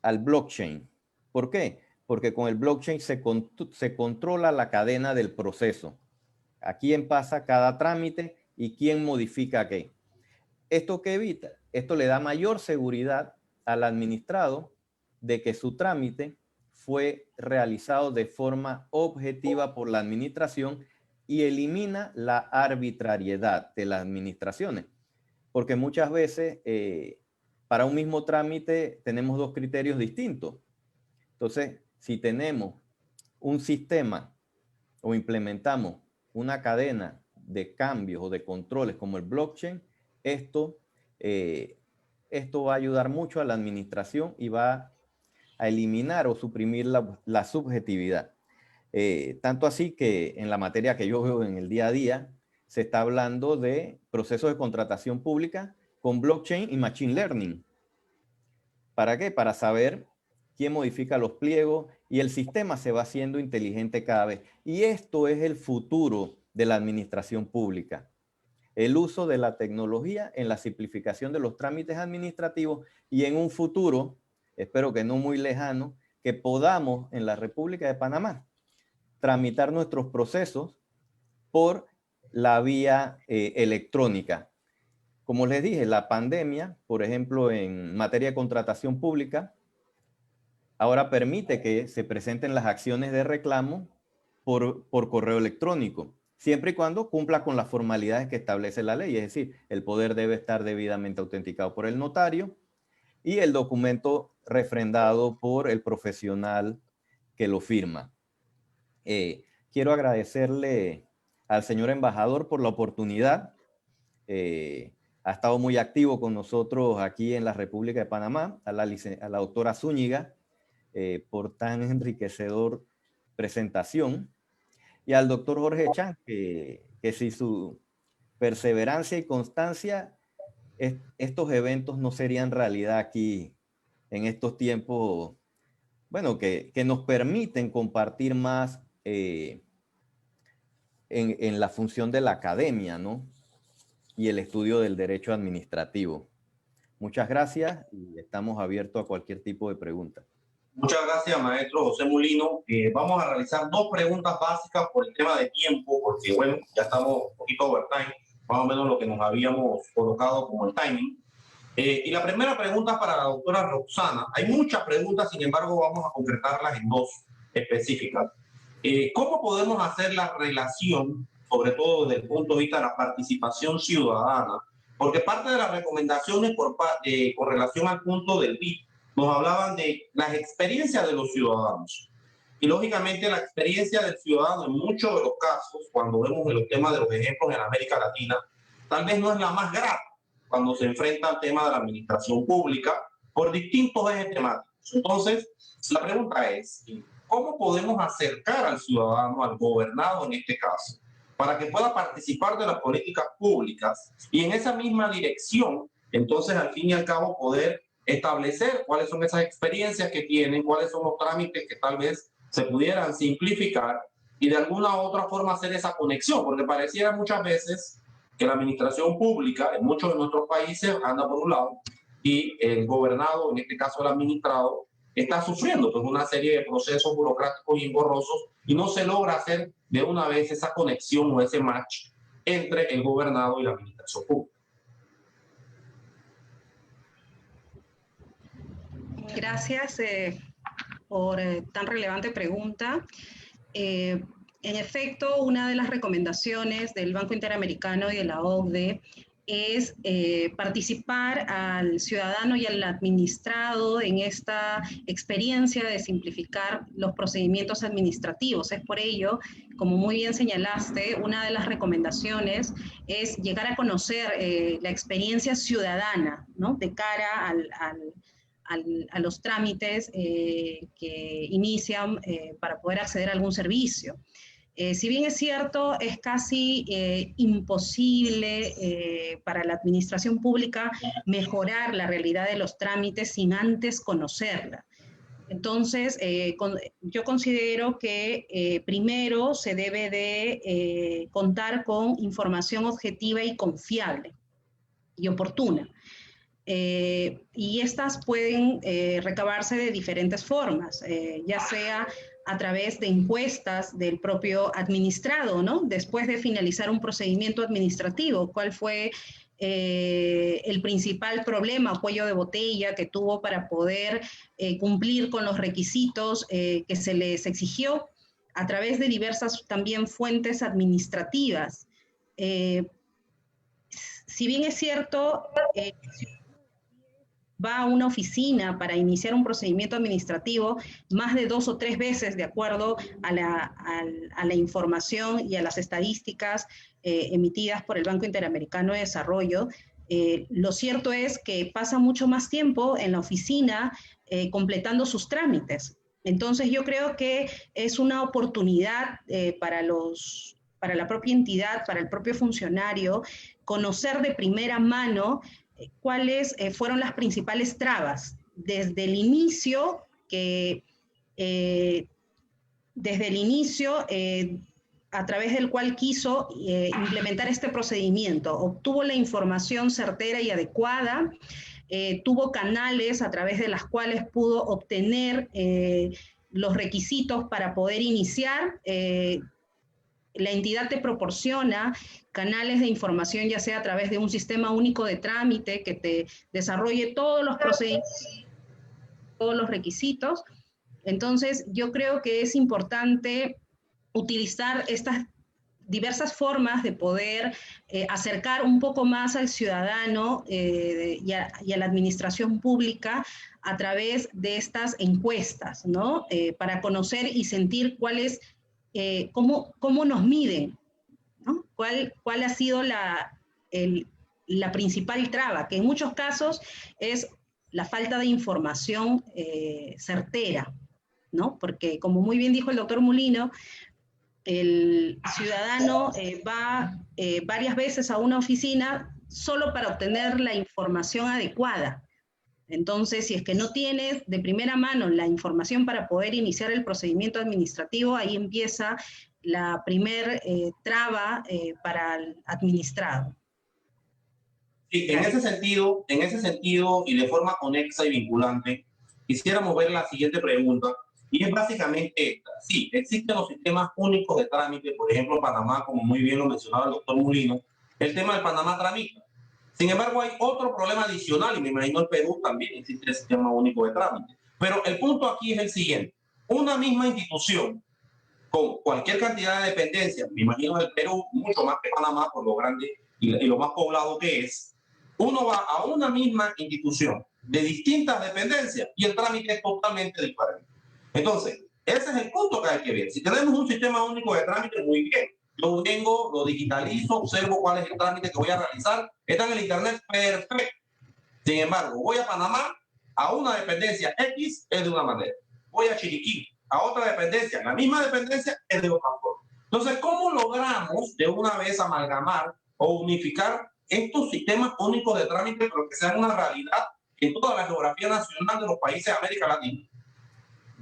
al blockchain. ¿Por qué? Porque con el blockchain se controla la cadena del proceso. A quién pasa cada trámite y quién modifica qué. ¿Esto qué evita? Esto le da mayor seguridad al administrado de que su trámite fue realizado de forma objetiva por la administración y elimina la arbitrariedad de las administraciones. Porque muchas veces para un mismo trámite tenemos dos criterios distintos. Entonces, si tenemos un sistema o implementamos una cadena de cambios o de controles como el blockchain, esto va a ayudar mucho a la administración y va a eliminar o suprimir la subjetividad. Tanto así que en la materia que yo veo en el día a día, se está hablando de procesos de contratación pública con blockchain y machine learning. ¿Para qué? Para saber quién modifica los pliegos y el sistema se va haciendo inteligente cada vez. Y esto es el futuro de la administración pública. El uso de la tecnología en la simplificación de los trámites administrativos y en un futuro, espero que no muy lejano, que podamos en la República de Panamá tramitar nuestros procesos por la vía electrónica. Como les dije, la pandemia, por ejemplo, en materia de contratación pública, ahora permite que se presenten las acciones de reclamo por correo electrónico, siempre y cuando cumpla con las formalidades que establece la ley. Es decir, el poder debe estar debidamente autenticado por el notario y el documento refrendado por el profesional que lo firma. Quiero agradecerle al señor embajador por la oportunidad. Ha estado muy activo con nosotros aquí en la República de Panamá, a la doctora Zúñiga, por tan enriquecedor presentación, y al doctor Jorge Chan, que sin su perseverancia y constancia, estos eventos no serían realidad aquí en estos tiempos, bueno, que nos permiten compartir más en la función de la academia, ¿no? Y el estudio del derecho administrativo. Muchas gracias y estamos abiertos a cualquier tipo de pregunta. Muchas gracias, maestro José Molino. Vamos a realizar dos preguntas básicas por el tema de tiempo, porque bueno, ya estamos un poquito overtime, más o menos lo que nos habíamos colocado como el timing. Y la primera pregunta es para la doctora Roxana. Hay muchas preguntas, sin embargo, vamos a concretarlas en dos específicas. ¿Cómo podemos hacer la relación, sobre todo desde el punto de vista de la participación ciudadana? Porque parte de las recomendaciones con relación al punto del BID nos hablaban de las experiencias de los ciudadanos. Y lógicamente la experiencia del ciudadano en muchos de los casos, cuando vemos en los temas de los ejemplos en América Latina, tal vez no es la más grata cuando se enfrenta al tema de la administración pública por distintos ejes temáticos. Entonces, la pregunta es, ¿cómo podemos acercar al ciudadano, al gobernado en este caso, para que pueda participar de las políticas públicas y en esa misma dirección, entonces, al fin y al cabo, poder establecer cuáles son esas experiencias que tienen, cuáles son los trámites que tal vez se pudieran simplificar y de alguna u otra forma hacer esa conexión? Porque pareciera muchas veces que la administración pública en muchos de nuestros países anda por un lado y el gobernado, en este caso el administrado, está sufriendo pues, una serie de procesos burocráticos y engorrosos y no se logra hacer de una vez esa conexión o ese match entre el gobernado y la administración pública. Gracias por tan relevante pregunta. En efecto, una de las recomendaciones del Banco Interamericano y de la OCDE es participar al ciudadano y al administrado en esta experiencia de simplificar los procedimientos administrativos. Es por ello, como muy bien señalaste, una de las recomendaciones es llegar a conocer la experiencia ciudadana, ¿no? De cara a los trámites que inician para poder acceder a algún servicio. Si bien es cierto, es casi imposible para la administración pública mejorar la realidad de los trámites sin antes conocerla. Entonces, yo considero que primero se debe de contar con información objetiva y confiable y oportuna. Y estas pueden recabarse de diferentes formas, ya sea a través de encuestas del propio administrado, ¿no? Después de finalizar un procedimiento administrativo, ¿cuál fue el principal problema o cuello de botella que tuvo para poder cumplir con los requisitos que se les exigió? A través de diversas también fuentes administrativas. Si bien es cierto, va a una oficina para iniciar un procedimiento administrativo más de 2 o 3 veces de acuerdo a la información y a las estadísticas emitidas por el Banco Interamericano de Desarrollo. Lo cierto es que pasa mucho más tiempo en la oficina completando sus trámites. Entonces yo creo que es una oportunidad para la propia entidad, para el propio funcionario, conocer de primera mano cuáles fueron las principales trabas desde el inicio a través del cual quiso implementar este procedimiento. Obtuvo la información certera y adecuada, tuvo canales a través de las cuales pudo obtener los requisitos para poder iniciar. La entidad te proporciona canales de información, ya sea a través de un sistema único de trámite que te desarrolle todos los procedimientos, todos los requisitos. Entonces, yo creo que es importante utilizar estas diversas formas de poder acercar un poco más al ciudadano y a la administración pública a través de estas encuestas, ¿no? Para conocer y sentir cuál es cómo nos miden, ¿no? ¿Cuál ha sido la principal traba? Que en muchos casos es la falta de información certera, ¿no? Porque, como muy bien dijo el doctor Mulino, el ciudadano va varias veces a una oficina solo para obtener la información adecuada. Entonces, si es que no tienes de primera mano la información para poder iniciar el procedimiento administrativo, ahí empieza la primer traba para el administrado. Sí, en ese sentido y de forma conexa y vinculante, quisiéramos ver la siguiente pregunta, y es básicamente esta. Sí, existen los sistemas únicos de trámite, por ejemplo, Panamá, como muy bien lo mencionaba el doctor Mulino, el tema del Panamá Tramita. Sin embargo, hay otro problema adicional, y me imagino el Perú también existe el sistema único de trámite. Pero el punto aquí es el siguiente. Una misma institución, con cualquier cantidad de dependencias, me imagino el Perú, mucho más que Panamá, por lo grande y lo más poblado que es, uno va a una misma institución de distintas dependencias y el trámite es totalmente diferente. Entonces, ese es el punto que hay que ver. Si tenemos un sistema único de trámite, muy bien. Yo vengo, lo digitalizo, observo cuál es el trámite que voy a realizar. Está en el Internet, perfecto. Sin embargo, voy a Panamá, a una dependencia X es de una manera. Voy a Chiriquí, a otra dependencia, la misma dependencia es de otra forma. Entonces, ¿cómo logramos de una vez amalgamar o unificar estos sistemas únicos de trámite, pero que sean una realidad en toda la geografía nacional de los países de América Latina?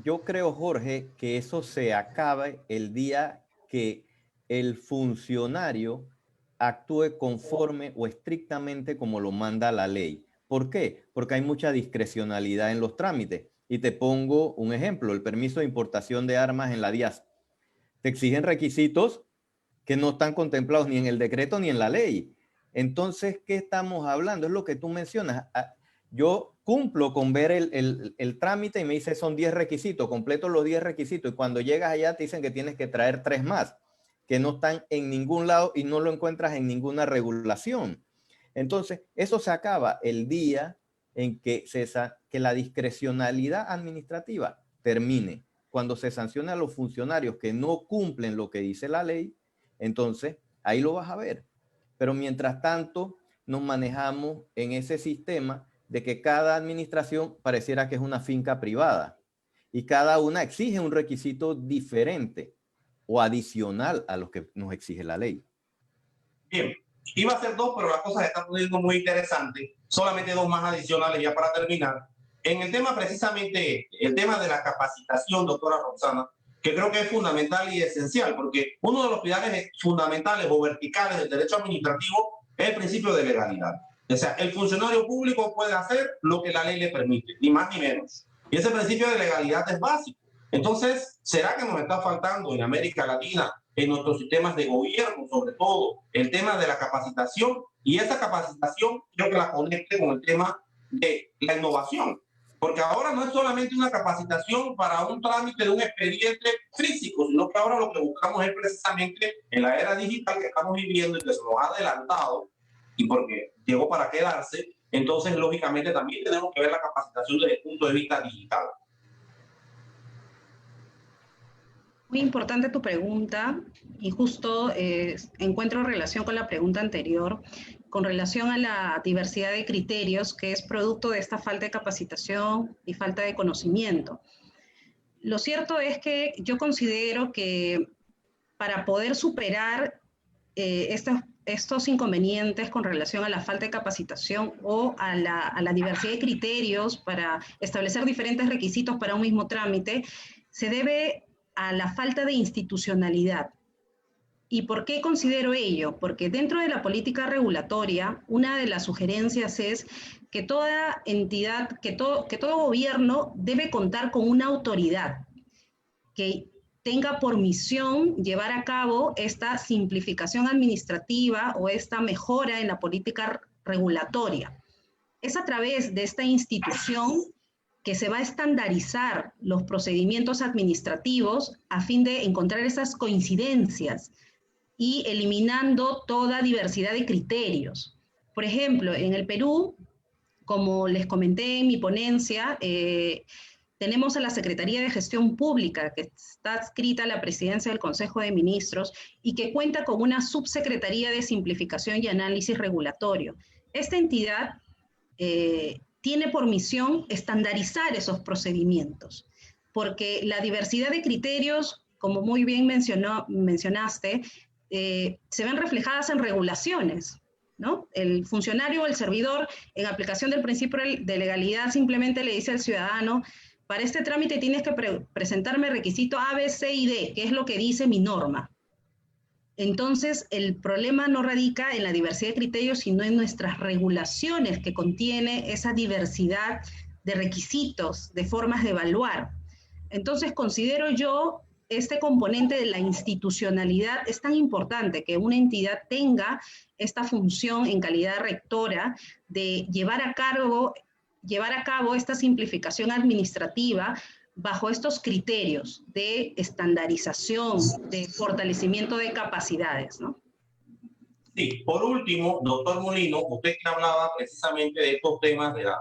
Yo creo, Jorge, que eso se acabe el día que el funcionario actúe conforme o estrictamente como lo manda la ley. ¿Por qué? Porque hay mucha discrecionalidad en los trámites. Y te pongo un ejemplo, el permiso de importación de armas en la DIAS. Te exigen requisitos que no están contemplados ni en el decreto ni en la ley. Entonces, ¿qué estamos hablando? Es lo que tú mencionas. Yo cumplo con ver el trámite y me dice son 10 requisitos, completo los 10 requisitos y cuando llegas allá te dicen que tienes que traer 3 más, que no están en ningún lado y no lo encuentras en ninguna regulación. Entonces, eso se acaba el día en que la discrecionalidad administrativa termine. Cuando se sanciona a los funcionarios que no cumplen lo que dice la ley, entonces ahí lo vas a ver. Pero mientras tanto, nos manejamos en ese sistema de que cada administración pareciera que es una finca privada y cada una exige un requisito diferente o adicional a los que nos exige la ley. Bien, iba a ser 2, pero las cosas están poniendo muy interesantes. Solamente 2 más adicionales ya para terminar. En el tema precisamente, el tema de la capacitación, doctora Roxana, que creo que es fundamental y esencial, porque uno de los pilares fundamentales o verticales del derecho administrativo es el principio de legalidad. O sea, el funcionario público puede hacer lo que la ley le permite, ni más ni menos. Y ese principio de legalidad es básico. Entonces, ¿será que nos está faltando en América Latina, en nuestros sistemas de gobierno, sobre todo, el tema de la capacitación? Y esa capacitación yo que la conecte con el tema de la innovación. Porque ahora no es solamente una capacitación para un trámite de un expediente físico, sino que ahora lo que buscamos es precisamente en la era digital que estamos viviendo y que se nos ha adelantado, y porque llegó para quedarse, entonces lógicamente también tenemos que ver la capacitación desde el punto de vista digital. Muy importante tu pregunta y justo encuentro relación con la pregunta anterior con relación a la diversidad de criterios que es producto de esta falta de capacitación y falta de conocimiento. Lo cierto es que yo considero que para poder superar estos inconvenientes con relación a la falta de capacitación o a la diversidad de criterios para establecer diferentes requisitos para un mismo trámite, se debe a la falta de institucionalidad. ¿Y por qué considero ello? Porque dentro de la política regulatoria, una de las sugerencias es que toda entidad, que todo gobierno debe contar con una autoridad que tenga por misión llevar a cabo esta simplificación administrativa o esta mejora en la política regulatoria. Es a través de esta institución que se va a estandarizar los procedimientos administrativos a fin de encontrar esas coincidencias y eliminando toda diversidad de criterios. Por ejemplo, en el Perú, como les comenté en mi ponencia, tenemos a la Secretaría de Gestión Pública, que está adscrita a la Presidencia del Consejo de Ministros y que cuenta con una Subsecretaría de Simplificación y Análisis Regulatorio. Esta entidad tiene por misión estandarizar esos procedimientos, porque la diversidad de criterios, como muy bien mencionaste, se ven reflejadas en regulaciones, ¿no? El funcionario o el servidor, en aplicación del principio de legalidad, simplemente le dice al ciudadano: para este trámite tienes que presentarme requisito A, B, C y D, que es lo que dice mi norma. Entonces, el problema no radica en la diversidad de criterios, sino en nuestras regulaciones que contiene esa diversidad de requisitos, de formas de evaluar. Entonces, considero yo este componente de la institucionalidad es tan importante, que una entidad tenga esta función en calidad rectora de llevar a cabo esta simplificación administrativa bajo estos criterios de estandarización, de fortalecimiento de capacidades, ¿no? Sí, por último, doctor Molino, usted que hablaba precisamente de estos temas de la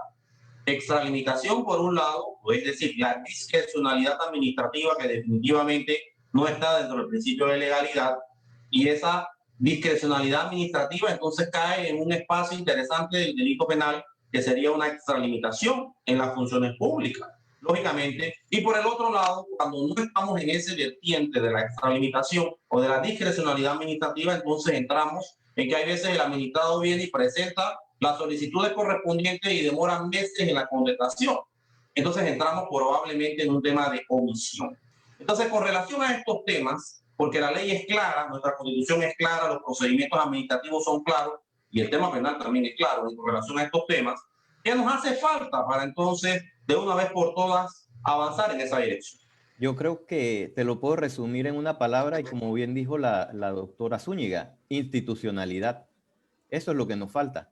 extralimitación por un lado, es decir, la discrecionalidad administrativa que definitivamente no está dentro del principio de legalidad, y esa discrecionalidad administrativa entonces cae en un espacio interesante del delito penal que sería una extralimitación en las funciones públicas, lógicamente. Y por el otro lado, cuando no estamos en ese vertiente de la extralimitación o de la discrecionalidad administrativa, entonces entramos en que hay veces el administrado viene y presenta las solicitudes correspondientes y demoran meses en la contestación. Entonces entramos probablemente en un tema de omisión. Entonces, con relación a estos temas, porque la ley es clara, nuestra constitución es clara, los procedimientos administrativos son claros y el tema penal también es claro en relación a estos temas, ¿Qué nos hace falta para entonces, de una vez por todas, avanzar en esa dirección? Yo creo que te lo puedo resumir en una palabra y como bien dijo la doctora Zúñiga, institucionalidad. Eso es lo que nos falta.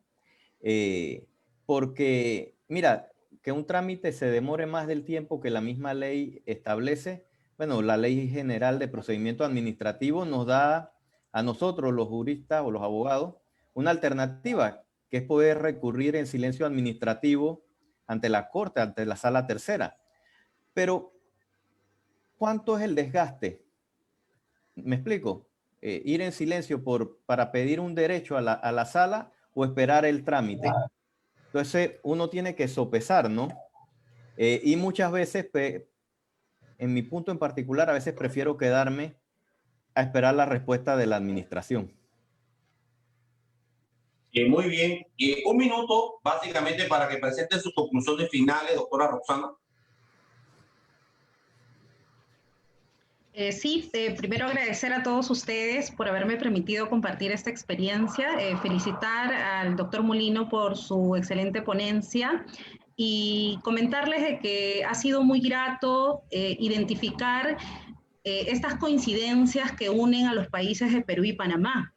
Porque, mira, que un trámite se demore más del tiempo que la misma ley establece. Bueno, la Ley General de Procedimiento Administrativo nos da a nosotros, los juristas o los abogados, una alternativa, que es poder recurrir en silencio administrativo ante la Corte, ante la Sala Tercera. Pero, ¿cuánto es el desgaste? ¿Me explico? Ir en silencio para pedir un derecho a la sala o esperar el trámite. Entonces, uno tiene que sopesar, ¿no? Y muchas veces, en mi punto en particular, a veces prefiero quedarme a esperar la respuesta de la administración. Muy bien. Un minuto, básicamente, para que presente sus conclusiones finales, doctora Roxana. Sí, primero agradecer a todos ustedes por haberme permitido compartir esta experiencia, felicitar al doctor Molino por su excelente ponencia y comentarles de que ha sido muy grato identificar estas coincidencias que unen a los países de Perú y Panamá.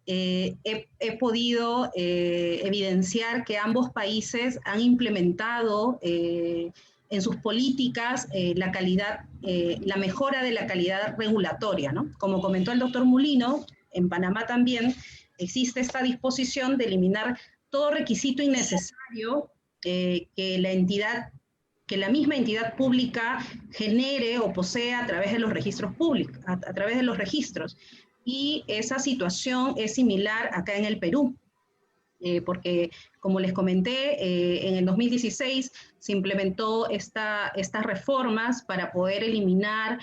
He podido evidenciar que ambos países han implementado en sus políticas la calidad, la mejora de la calidad regulatoria, ¿no? Como comentó el doctor Molino, en Panamá también existe esta disposición de eliminar todo requisito innecesario que la misma entidad pública genere o posea a través de los registros públicos, a través de los registros. Y esa situación es similar acá en el Perú. Porque, como les comenté, en el 2016 se implementó estas reformas para poder eliminar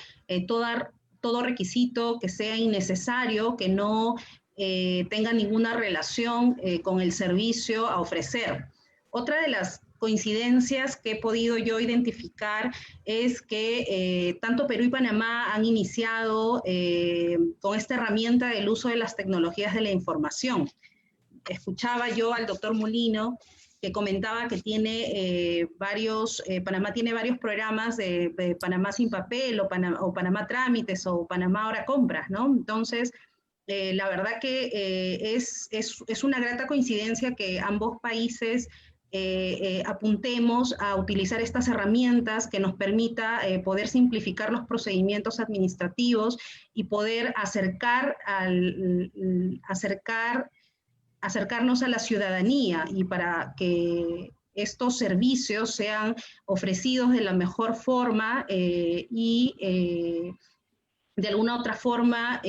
todo requisito que sea innecesario, que no tenga ninguna relación con el servicio a ofrecer. Otra de las coincidencias que he podido yo identificar es que tanto Perú y Panamá han iniciado con esta herramienta del uso de las tecnologías de la información. Escuchaba yo al doctor Molino que comentaba que tiene Panamá tiene varios programas de Panamá sin papel o Panamá trámites o Panamá ahora compras, ¿no? Entonces, la verdad que es una grata coincidencia que ambos países apuntemos a utilizar estas herramientas que nos permita poder simplificar los procedimientos administrativos y poder acercarnos a la ciudadanía y para que estos servicios sean ofrecidos de la mejor forma y de alguna otra forma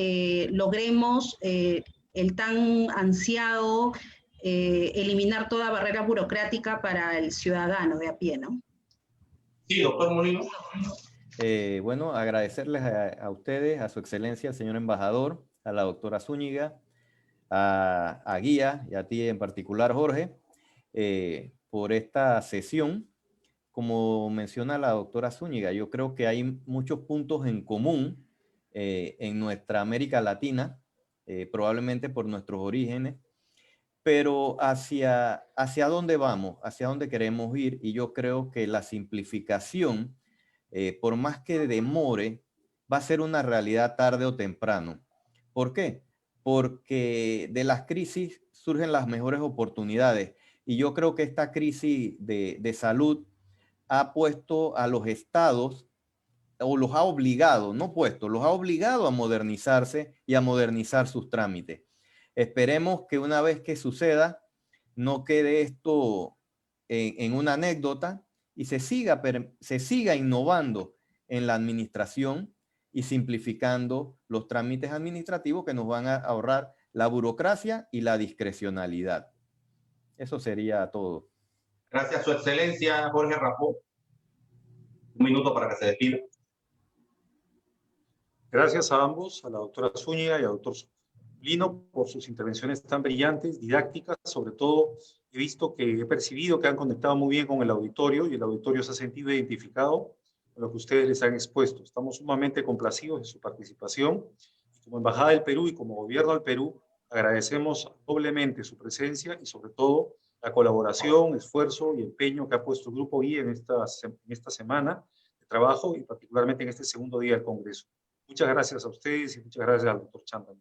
logremos el tan ansiado eliminar toda barrera burocrática para el ciudadano de a pie, ¿no? Sí, doctor Molino. Bueno, agradecerles a ustedes, a su excelencia, señor embajador, a la doctora Zúñiga, a Guía y a ti en particular, Jorge, por esta sesión. Como menciona la doctora Zúñiga, yo creo que hay muchos puntos en común en nuestra América Latina, probablemente por nuestros orígenes, pero hacia dónde vamos, hacia dónde queremos ir, y yo creo que la simplificación, por más que demore, va a ser una realidad tarde o temprano. ¿Por qué? Porque de las crisis surgen las mejores oportunidades, y yo creo que esta crisis de salud ha puesto a los estados, o los ha obligado, no puesto, los ha obligado a modernizarse y a modernizar sus trámites. Esperemos que una vez que suceda, no quede esto en una anécdota y se siga innovando en la administración y simplificando los trámites administrativos que nos van a ahorrar la burocracia y la discrecionalidad. Eso sería todo. Gracias, Su Excelencia Jorge Rapó. Un minuto para que se despida. Gracias a ambos, a la doctora Zúñiga y al doctor Molino, por sus intervenciones tan brillantes, didácticas. Sobre todo, he percibido que han conectado muy bien con el auditorio y el auditorio se ha sentido identificado con lo que ustedes les han expuesto. Estamos sumamente complacidos de su participación. Como Embajada del Perú y como Gobierno del Perú, agradecemos doblemente su presencia y sobre todo la colaboración, esfuerzo y empeño que ha puesto el Grupo I en esta semana de trabajo y particularmente en este segundo día del Congreso. Muchas gracias a ustedes y muchas gracias al doctor Chamba.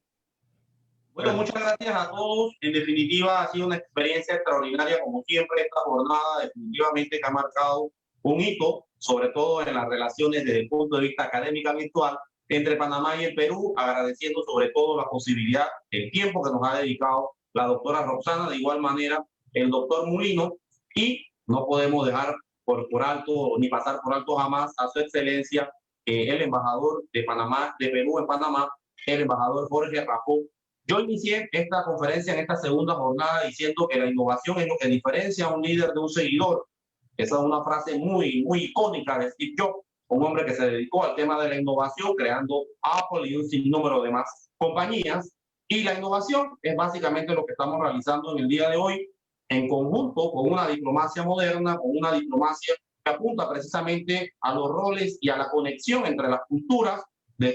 Bueno, muchas gracias a todos. En definitiva, ha sido una experiencia extraordinaria, como siempre, esta jornada definitivamente que ha marcado un hito, sobre todo en las relaciones desde el punto de vista académica virtual entre Panamá y el Perú, agradeciendo sobre todo la posibilidad, el tiempo que nos ha dedicado la doctora Roxana, de igual manera el doctor Mulino, y no podemos dejar por alto ni pasar por alto jamás a su excelencia, el embajador de Panamá, de Perú en Panamá, el embajador Jorge Rafó. Yo inicié esta conferencia en esta segunda jornada diciendo que la innovación es lo que diferencia a un líder de un seguidor. Esa es una frase muy icónica de Steve Jobs, un hombre que se dedicó al tema de la innovación, creando Apple y un sinnúmero de más compañías. Y la innovación es básicamente lo que estamos realizando en el día de hoy, en conjunto con una diplomacia moderna, con una diplomacia que apunta precisamente a los roles y a la conexión entre las culturas,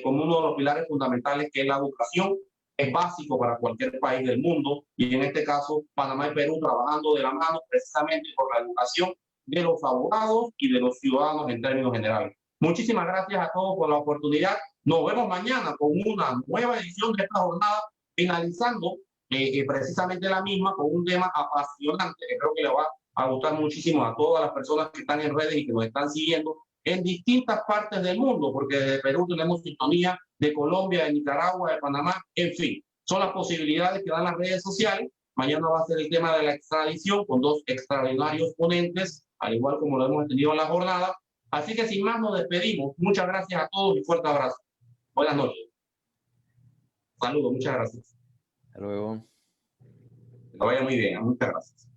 como uno de los pilares fundamentales que es la educación. Es básico para cualquier país del mundo, y en este caso Panamá y Perú trabajando de la mano precisamente por la educación de los abogados y de los ciudadanos en términos generales. Muchísimas gracias a todos por la oportunidad. Nos vemos mañana con una nueva edición de esta jornada, finalizando precisamente la misma con un tema apasionante que creo que le va a gustar muchísimo a todas las personas que están en redes y que nos están siguiendo en distintas partes del mundo, porque desde Perú tenemos sintonía, de Colombia, de Nicaragua, de Panamá, en fin. Son las posibilidades que dan las redes sociales. Mañana va a ser el tema de la extradición con dos extraordinarios ponentes, al igual como lo hemos tenido en la jornada. Así que sin más nos despedimos. Muchas gracias a todos y fuerte abrazo. Buenas noches. Saludos, muchas gracias. Hasta luego. Que vaya muy bien. Muchas gracias.